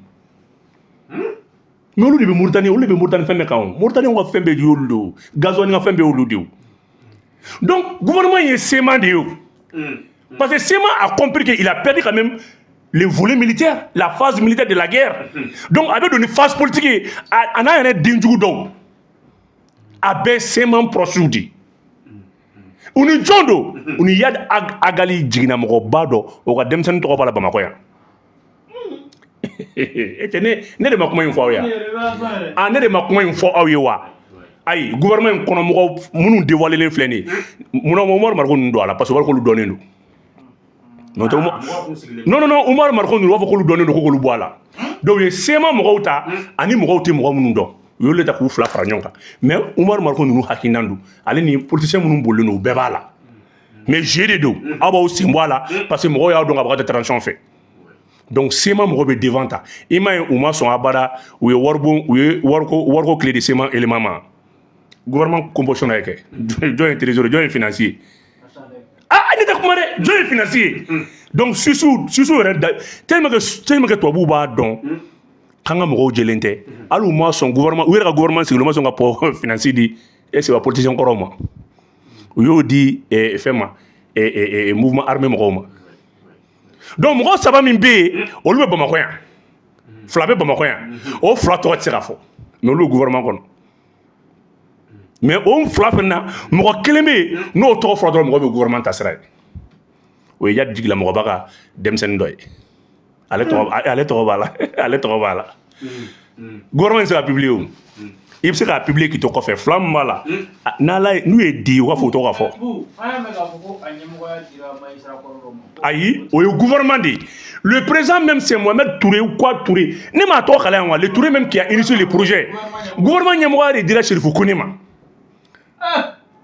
mais olu de bɛ Mauritanie olu de bɛ Mauritanie fɛn bɛɛ kan o Mauritanie ka fɛn bɛɛ y'olu de o gasoil ka fɛn bɛɛ y'olu de o donc gouvernement ye sema de ye o parce que sema a compris qu'il a perdu quand même le volet militaire la phase militaire de la guerre donc a bɛ don ni phase politique ye a n'a yɛrɛ den jugu dɔw a bɛɛ seman proche de u ni jɔn don u ni Yad Agali jiginna mɔgɔba dɔ o ka denmisɛnnin tɔgɔ b'a la Bamakɔ yan ne de ma kuma in fɔ aw ye ne de ma kuma in fɔ aw ye wa ayi gouvernement in kɔnɔ mɔgɔ minnu dévoilelen filɛ nin ye munna Umaru Mariko ninnu don a la parce que u b'a fɔ k'olu dɔnnen don non Umaru Mariko ninnu u b'a fɔ k'olu dɔnnen don ko k'olu bɔ a la donc u ye sema mɔgɔw ta ani mɔgɔw tɛ mɔgɔ minnu dɔn u y'olu ta k'u 2 fara ɲɔgɔn kan mais Umaru Mariko ninnu hakilina don ale ni politicien minnu bolilen don u bɛɛ b'a la mais jeu de don aw b'aw sen bɔ a la parce que mɔgɔw y'a dɔn ka bɔ ka taa transition fɛ donc sema mɔgɔ bɛ devant ta i m'a ye u ma sɔn a baara u ye wariko tile di sema élément ma gouvernement composition na kɛ jɔn ye trésorier jɔn ye financier ne tɛ kuma dɛ jɔn ye financier donc Suisse yɛrɛ tellement que tubabuw b'a dɔn k'an ka mɔgɔw jɛlen tɛ hali u ma sɔn gouvernement u yɛrɛ ka gouvernement sigi u ma sɔn ka pɔ finance di est-ce que politicien kɔrɔw ma u y'o di fɛn ma mouvement armé mɔgɔw ma donc mɔgɔ 3 min bɛ yen olu bɛ Bamakɔ yan 2 bɛ Bamakɔ yan o 2 tɔgɔ tɛ se ka fɔ mais olu bɛ gouvernement kɔnɔ mais o 2 fana na mɔgɔ 1 bɛ yen n'o tɔgɔ fɔra dɔrɔn mɔgɔ bɛ gouvernement ta sira ye o ye Yadi Jigila mɔgɔba ka denmisɛnnin dɔ ye ale tɔgɔ b'a la gouvernement in se ka publier o i bɛ se k'a publier k'i to kɔfɛ 2 min b'a la n'u ye di u ka fɔ o tɔgɔ ka fɔ ayi o ye gouvernement de ye le président même c'est Mohamed Touré ou quoi Touré ne m'a tɔgɔ kalan yan wa le Touré même qui a initié le projet gouvernement ɲɛmɔgɔya de dira Cherif Kone ma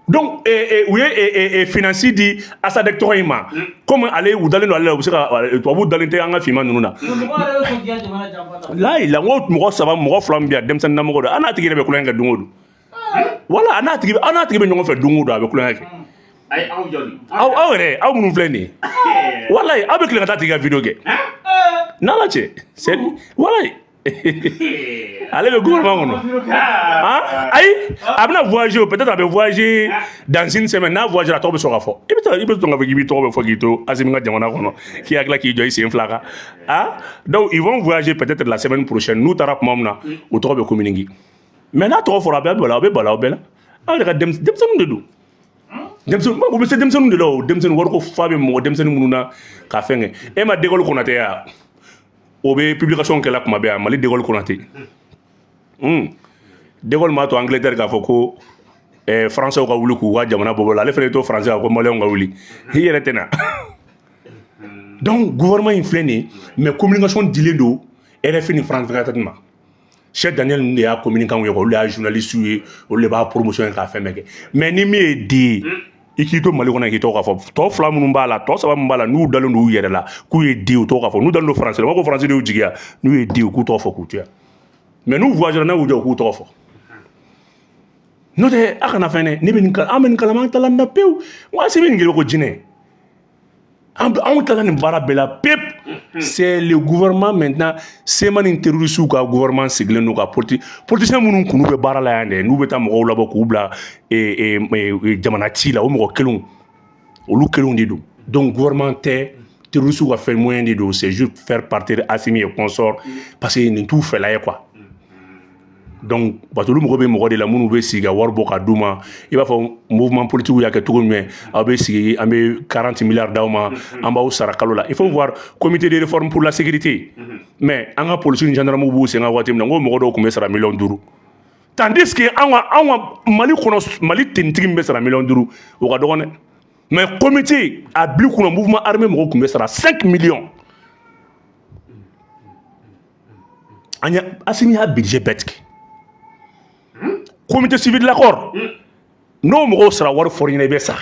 donc u ye financier di Asadek tɔgɔ in ma comme ale u dalen don ale la u bɛ se ka tubabu dalen tɛ an ka finman ninnu na la n ko mɔgɔ 3 mɔgɔ 2 min bɛ yan denmisɛnnin namɔgɔ don an n'a tigi yɛrɛ bɛ kulonkɛ kɛ don o don wala an n'a tigi bɛ ɲɔgɔn fɛ don o don a bɛ kulonkɛ kɛ aw yɛrɛ aw minnu filɛ nin ye walayi aw bɛ tile ka taa tigi ka video kɛ n'ala cɛ c'est voilà ale bɛ gouvernement kɔnɔ ayi a bɛna voyager peut-être a bɛ voyager dans une semaine n'a voyager a tɔgɔ bɛ sɔn ka fɔ i bɛ sɔn ka fɔ k'i b'i tɔgɔ bɛ fɔ k'i to Asimi ka jamana kɔnɔ k'i hakili k'i jɔ i sen fila kan donc ils vont voyager peut-être la semaine prochaine n'u taara tuma min na o tɔgɔ bɛ communiquer mais n'a tɔgɔ fɔra a bɛ bala a bɛ bala aw bɛɛ la aw yɛrɛ ka denmisɛnninw de don denmisɛnnin u bɛ se denmisɛnninw de la o denmisɛnnin wariko fa bɛ mɔgɔ denmisɛnnin minnu na k'a fɛn kɛ e ma Degoli Konate ya o bɛ publication kɛla kuma bɛɛ Mali Degoli Konate Degoli m'a to Angleterre k'a fɔ ko français ka wuli k'u ka jamana bɔ ale fana to français ko maliyɛnw ka wuli i yɛrɛ tɛ na donc gouvernement in filɛ nin ye mais communication dilen don RFI ni France 24 ma Cheikh Daniel ninnu de y'a communicant ye olu de y'a journaliste ye olu de b'a promotion k'a fɛn bɛɛ kɛ mais ni min ye di i k'i to Mali kɔnɔ k'i tɔgɔ k'a fɔ tɔ fila minnu b'a la tɔ saba min b'a la n'u dalen don u yɛrɛ la k'u ye di u tɔgɔ k'a fɔ n'u dalen don français la u b'a fɔ français de y'u jigiya n'u ye di u k'u tɔgɔ fɔ k'u to yan mais n'u voyagera n'a y'u jɔ u k'u tɔgɔ fɔ n'o tɛ a kana fɛn dɛ ne bɛ nin an bɛ nin kalama an tala nin na pewu n ko Asimi nin kɛlen ko jinɛ anw tala nin baara bɛɛ la pepu c'est le gouvernement maintenant sema ni terroristes ka gouvernement sigilen don ka politiciens minnu kunu bɛ baara la yan dɛ n'u bɛ taa mɔgɔw labɔ k'u bila jamana ci la o mɔgɔ kelenw olu kelenw de don donc gouvernement tɛ terroristes ka fɛn moyen de don c'est juste faire partir Asimi et consort parce que nin t'u fɛla ye quoi donc parce que olu mɔgɔ bɛ mɔgɔ de la minnu bɛ sigi ka wari bɔ ka d'u ma i b'a fɔ mouvement politique y'a kɛ cogo jumɛn aw bɛ sigi an bɛ 40 milliards d'aw ma an b'aw sara kalo la il faut voir comité de réforme pour la sécurité mais an ka policiers ni gendarmes b'u sen kan waati min na n ko mɔgɔ dɔw tun bɛ sara miliyɔn 5 tandis que an ka Mali kɔnɔ Mali tenitigi min bɛ sara miliyɔn 5 o ka dɔgɔn dɛ mais comité a bila kunna mouvement armé mɔgɔw tun bɛ sara 5 millions an ya Asimi y'a budget bɛɛ tigɛ comité civil l'accord n'o mɔgɔw sara wari fɔra ɲɛna i bɛ sa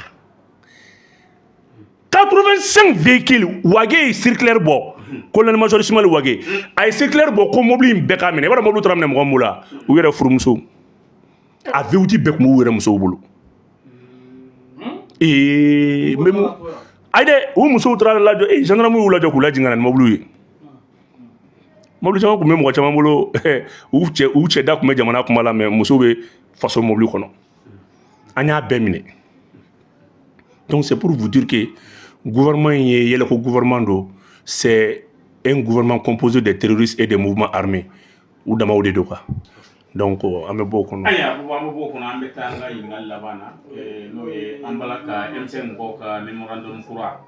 85 véhicules Wage ye circulaire bɔ colonel major Ismaël Wage a ye circulaire bɔ ko mobili in bɛɛ k'a minɛ i b'a dɔn mobili taara minɛ mɔgɔ min bolo u yɛrɛ furumusow a VUT bɛɛ tun b'u yɛrɛ musow bolo mais mun ayi dɛ u musow taara lajɔ gendarme y'u lajɔ k'u lajigin ka na ni mobiliw ye mobili caman tun bɛ mɔgɔ caman bolo u cɛ da tun bɛ jamana kuma la mais musow bɛ faso mobili kɔnɔ an y'a bɛɛ minɛ donc c'est pour vous dire que gouvernement in ye yɛlɛko gouvernement do c'est un gouvernement composé de terroristes et de mouvements armés u damaw de do quoi donc an bɛ bɔ o kɔnɔ ayiwa an bɛ bɔ o kɔnɔ an bɛ taa an ka ɲininkali laban na n'o ye an bala ka M5 mɔgɔw ka mémorandum kura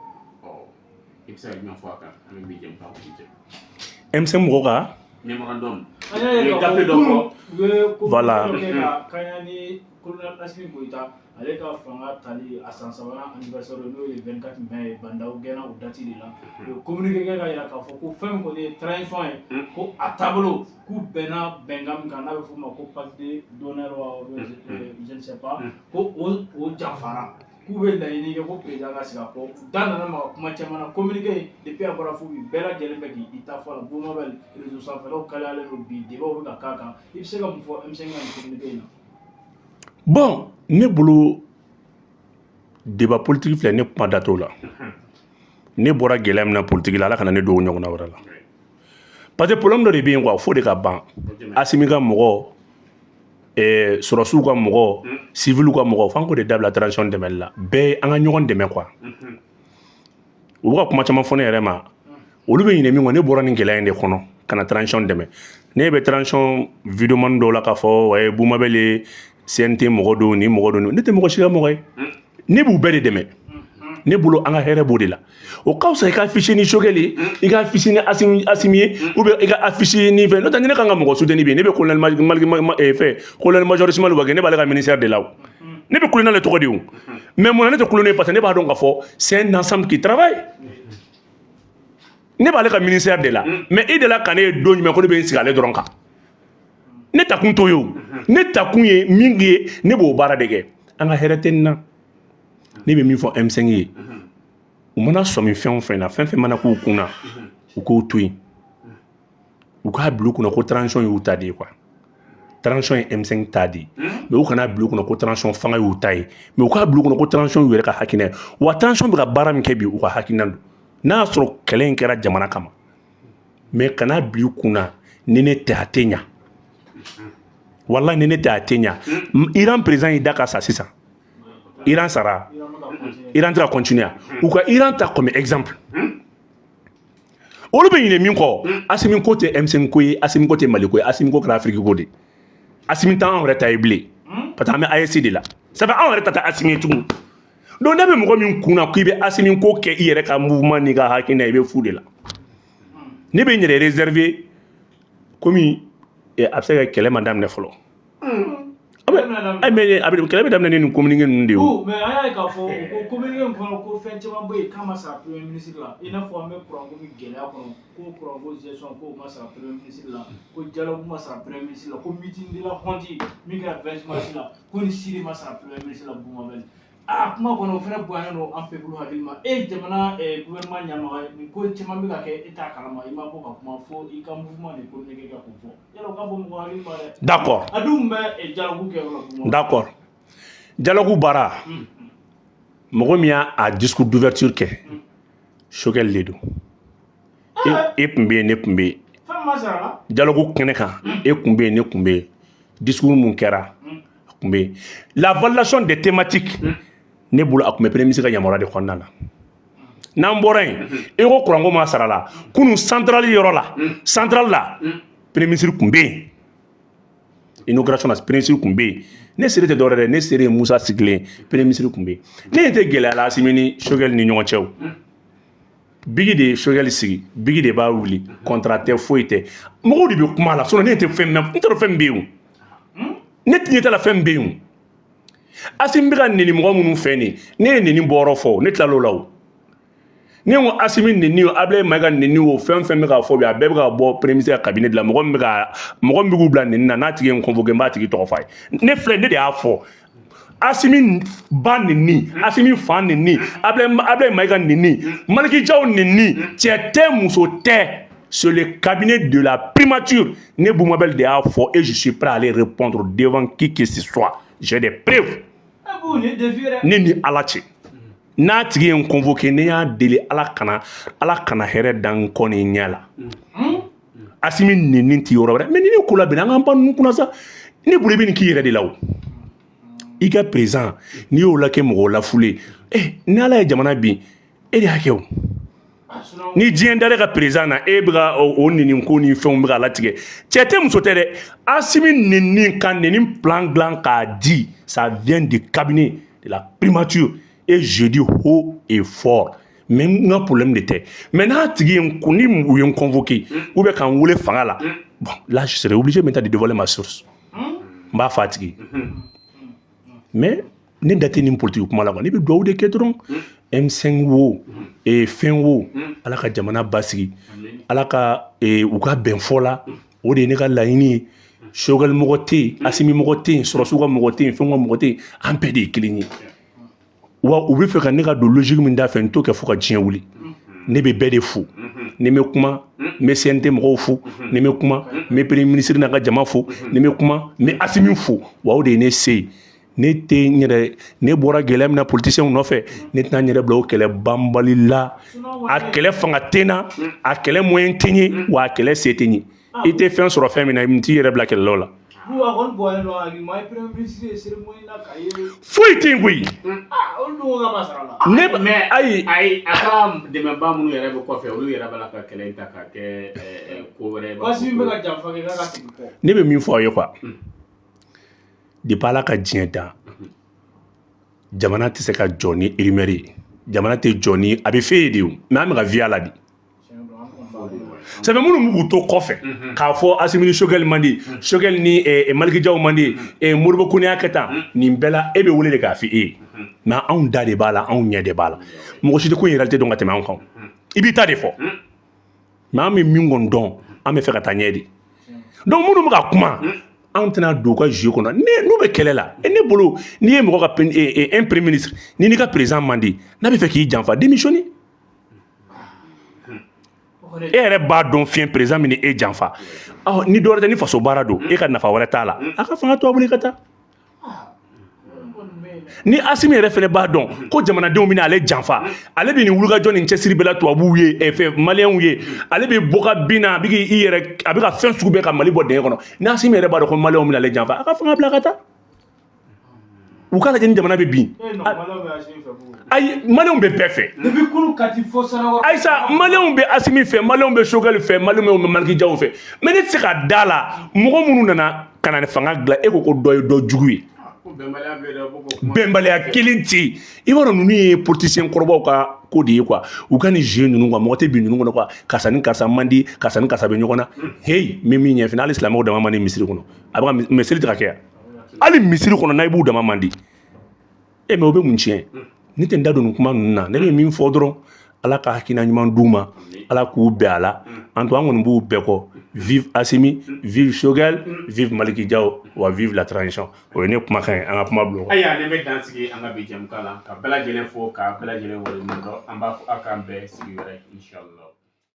i bɛ se ka jumɛn fɔ a kan an bɛ bi jɛmu kan M5 mɔgɔw ka mémorandum gafe dɔ fɔ voilà kaɲa ni colonel Asimi Goïta ale ka fanga tali a san 3 anniversaire n'o ye 24 mai bandaw gɛnna o date de la communiqué kɛ ka yira k'a fɔ ko fɛn min kɔni ye transition ye ko a taabolo k'u bɛnna bɛnkan min kan n'a bɛ f'o ma ko pacte d'honneur je ne sais pas ko o janfara k'u bɛ laɲini kɛ ko président ka sigi a kɔ da nana maga kuma caman na communiqué depuis a bɔra fo bi bɛɛ lajɛlen bɛ k'i ta fɔ a la Boma bɛ réseau sanfɛlaw kaliyalen don bi débat bɛ ka k'a kan i bɛ se ka mun fɔ M5 ka nin communiqué in na. Bon, ne bolo débat politique filɛ ne kuma da t'o la ne bɔra gɛlɛya min na politique la Ala kana ne don o ɲɔgɔnna wɛrɛ la parce que problème dɔ de bɛ yen quoi fo de ka ban Asimi ka mɔgɔ sɔrɔsiw ka mɔgɔ civil ka mɔgɔ f'an k'o de dabila transition dɛmɛli la bɛɛ an ka ɲɔgɔn dɛmɛ quoi u bɛ ka kuma caman fɔ ne yɛrɛ ma olu bɛ ɲinɛ min kɔ ne bɔra nin gɛlɛya in de kɔnɔ ka na transition dɛmɛ ne bɛ transition vidéoman dɔw la k'a fɔ Buma Bɛle CNT mɔgɔ don ni mɔgɔ don ne tɛ mɔgɔ si ka mɔgɔ ye ne b'u bɛɛ de dɛmɛ ne bolo an ka hɛrɛ b'o de la o ka fisa i ka afficher ni Sogɛli i ka afficher ni Asimi ye ou bien i ka afficher ni fɛn n'o tɛ ne kan ka mɔgɔ soutenir bi ne bɛ colonel major Ismaël Wage ne b'ale ka ministère de la o ne bɛ kulon n'ale tɔgɔ de o mais mun na ne tɛ kulon ne parce que ne b'a dɔn k'a fɔ c'est un ensemble qui travaille ne b'ale ka ministère de la mais i de la ka ne ye don jumɛn ko ne bɛ n sigi ale dɔrɔn kan ne ta kun t'o ye o ne ta kun ye min ye ne b'o baara de kɛ an ka hɛrɛ tɛ nin na ne bɛ min fɔ M5 ye u mana sɔmi fɛn o fɛn na fɛn fɛn mana k'u kun na u k'o to yen u k'a bila u kunna ko transition y'u ta de ye quoi transition ye M5 ta de ye mais u kana bila u kunna ko transition fanga y'u ta ye mais u k'a bila u kunna ko transition y'u yɛrɛ ka hakilina ye wa transition bɛ ka baara min kɛ bi u ka hakilina don n'a y'a sɔrɔ kɛlɛ in kɛra jamana kama mais kana bi kuna nene te atenya wallahi nene te atenya Iran président il daka ça c'est ça Iran sara Iran va continuer ou quoi Iran ta comme exemple olu be ɲinɛ min kɔ Assimi ko tɛ M5 ko ye Assimi ko tɛ Mali ko ye Assimi ko kɛra Afrique ko de Assimi t'an yɛrɛ ta ye bilen parce que an bɛ AEC de la ça fait anw yɛrɛ ta tɛ Assimi tugun donc ne bɛ mɔgɔ min kunna k'i bɛ Assimi ko kɛ i yɛrɛ ka mouvement n'i ka hakilina i bɛ fu de la ne bɛ n yɛrɛ réserver komi a bɛ se ka kɛlɛ ma daminɛ fɔlɔ mais kɛlɛ bɛ daminɛ ni nin communiqué ninnu de ye o mais an y'a ye k'a fɔ ko communiqué in kɔnɔ ko fɛn caman bɛ yen k'a ma sara premier ministre la i n'a fɔ an bɛ kuran ko min gɛlɛya kɔnɔ ko kuran ko gestion ko ma sara premier ministre la ko dialogue ma sara premier ministre la ko meeting de la honte min kɛra 20 mars la ko ni si de ma sara premier ministre la Boumabel kuma kɔnɔ o fana bonyana don an peuple hakili ma jamana gouvernement ɲɛmaga nin ko caman bɛ ka kɛ e t'a kalama i ma bɔ ka kuma fo i ka mouvement de communiqué ka kun fɔ yala o ka bɔ mɔgɔ hakili ma dɛ d'accord a dun bɛ dialogue kɛ yɔrɔ la d'accord dialogue baara mɔgɔ min y'a discours d'ouverture kɛ Choguel de don e tun bɛ yen ne tun bɛ yen fɛn ma sara la dialogue kɛnɛ kan e tun bɛ yen ne tun bɛ yen discours mun kɛra a tun bɛ yen la validation des thématiques ne bolo a tun bɛ premier ministre ka yamaruya de kɔnɔna na n'an bɔra yen e ko kuranko ma sara la kunun centrale yɔrɔ la centrale la premier ministre tun bɛ yen inauguration na premier ministre tun bɛ yen ne seere tɛ dɔwɛrɛ dɛ ne seere ye Musa Sigilen premier ministre tun bɛ yen ne ɲɛ tɛ gɛlɛya la Assimi ni Choguel ni ɲɔgɔn cɛ o Bigi de ye Choguel sigi Bigi de b'a wuli contrat tɛ foyi tɛ mɔgɔw de bɛ kuma la sinon ne tɛ fɛn mɛn n tɛ dɔn fɛn bɛ yen o ne tɛ ɲɛ t'a la fɛn bɛ yen o Assimi bɛ ka nɛni mɔgɔ minnu fɛ nin ne ye nɛni bɔyɔrɔ fɔ ne tilala o la o ne ko Assimi nɛni o Ablaye Mayiga nɛni o fɛn fɛn bɛ ka fɔ bi a bɛɛ bɛ ka bɔ premier ministre ka cabinet de la mɔgɔ min bɛ k'u bila nɛni na n'a tigi ye n convoqué n b'a tigi tɔgɔ f'a ye ne filɛ ne de y'a fɔ Assimi ba nɛni Assimi fa nɛni Ablaye Mayiga nɛni Maliki Diaw nɛni cɛ tɛ muso tɛ sur le cabinet de la primature ne Boumabel de y'a fɔ et je suis prêt à aller répondre devant qui que ce soit j'ai des preuves ne ni Ala cɛ n'a tigi ye n convoqué ne y'a deli Ala kana hɛrɛ da n kɔ ni ɲɛ la Assimi nɛni tɛ yɔrɔ wɛrɛ mais ni ne ko labɛnna an k'an pan ninnu kunna sa ne bolo i bɛ nin k'i yɛrɛ de la o i ka président n'i y'o la kɛ mɔgɔw la fule ni Ala ye jamana bin e de y'a kɛ o ni diɲɛ dara ka président na e bɛ ka o nɛni ko ni fɛnw bɛ ka latigɛ cɛ tɛ muso tɛ dɛ Assimi nɛni ka nɛni plan dilan k'a di ça vient du cabinet de la primature et je dis haut et fort mais n ka problème de tɛ mais n'a tigi ye ni u ye n convoqué ou bien k'an wele fanga la bon là je serais obligé maintenant de dévoiler ma source n b'a fɔ a tigi mais ne da tɛ nin politique kuma la quoi ne bɛ dugawu de kɛ dɔrɔn M5 wo fɛn wo Ala ka jamana basigi Ala ka u ka bɛn fɔ la o de ye ne ka laɲini ye Choguel mɔgɔ tɛ yen Assimi mɔgɔ tɛ yen Sɔrɔsiw ka mɔgɔ tɛ yen fɛn ka mɔgɔ tɛ yen an bɛɛ de ye kelen ye wa u bɛ fɛ ka ne ka don logique min da fɛ n t'o kɛ fo ka diɲɛ wuli ne bɛ bɛɛ de fo ne bɛ kuma n bɛ CNT mɔgɔw fo ne bɛ kuma n bɛ premier ministre n'a ka jama fo ne bɛ kuma n bɛ Assimi fo wa o de ye ne se ye ne tɛ n yɛrɛ ne bɔra gɛlɛya min na politiciens nɔfɛ ne tɛna n yɛrɛ bila o kɛlɛ banbali la a kɛlɛ fanga tɛ n na a kɛlɛ moyen tɛ n ye wa a kɛlɛ se tɛ n ye i tɛ fɛn sɔrɔ fɛn min na n t'i yɛrɛ bila kɛlɛlaw la foyi tɛ yen koyi ne mais ayi a ka dɛmɛba minnu yɛrɛ bɛ kɔfɛ olu yɛrɛ b'a la ka kɛlɛ in ta ka kɛ ko wɛrɛ ne bɛ min fɔ aw ye quoi depuis Ala ka diɲɛ da jamana tɛ se ka jɔ ni rumeur ye jamana tɛ jɔ ni a bɛ f'e ye de o mais an bɛ ka via la de ça fait minnu b'u to kɔfɛ k'a fɔ Assimi ni Choguel man di Choguel ni Maliki Diaw man di Modibo Kone y'a kɛ tan nin bɛɛ la e bɛ wele de k'a fɔ e ye mais anw da de b'a la anw ɲɛ de b'a la mɔgɔ si tɛ ko in réalité dɔn ka tɛmɛ anw kan i b'i ta de fɔ mais an bɛ min kɔni dɔn an bɛ fɛ ka taa ɲɛ de donc minnu bɛ ka kuma anw tɛna don u ka jeu kɔnɔ n'u bɛ kɛlɛ la ne bolo n'i ye mɔgɔ ka un premier ministre ni n'i ka président man di n'a bɛ fɛ k'i janfa démissionner e yɛrɛ b'a dɔn fiɲɛ président min ni e janfa ni dɔwɛrɛ tɛ ni faso baara don e ka nafa wɛrɛ t'a la a ka fanga to a bolo i ka taa ni Assimi yɛrɛ fɛnɛ b'a dɔn ko jamanadenw bɛna ale janfa ale bɛ nin wulikajɔ nin cɛsiri bɛɛ la tubabuw ye maliyɛnw ye ale bɛ bɔ ka bin na a bɛ ka fɛn sugu bɛɛ ka Mali bɔ dingɛ kɔnɔ ni Assimi yɛrɛ b'a dɔn ko maliyɛnw bɛna ale janfa a ka fanga bila ka taa u k'a lajɛ ni jamana bɛ bin ayi maliyɛnw bɛ bɛɛ fɛ ayisa maliyɛnw bɛ Assimi fɛ maliyɛnw bɛ Choguel fɛ maliyɛnw bɛ Maliki Jaw fɛ mais ne tɛ se ka da la mɔgɔ minnu nana ka na ni fanga dilan e ko dɔ ye dɔ jugu ye bɛnbaliya kelen tɛ yen i b'a dɔn ninnu ye politicien kɔrɔbaw ka ko de ye quoi u ka nin jeu ninnu quoi mɔgɔ tɛ bin ninnu kɔnɔ quoi karisa ni karisa man di karisa ni karisa bɛ ɲɔgɔn na hey n bɛ min ɲɛf'i ɲɛna hali silamɛw dama man di misiri kɔnɔ a bɛ ka misiri tɛ ka kɛ yan hali misiri kɔnɔ n'a b'u dama man di mais o bɛ mun tiɲɛ ne tɛ n da don nin kuma ninnu na ne bɛ min fɔ dɔrɔn ala ka hakilina ɲuman d'u ma ala k'u bɛn a la an to an kɔni b'u bɛɛ kɔ vive Assimi vive Choguel vive Maliki Jaw wa vive la transition o ye ne kumakan ye an ka kuma bulon ayiwa ne bɛ dan sigi an ka bi jɛmukan la ka bɛɛ lajɛlen fo ka bɛɛ lajɛlen waleɲuman dɔn an b'a fɔ a k'an bɛɛ sigi wɛrɛ inshallah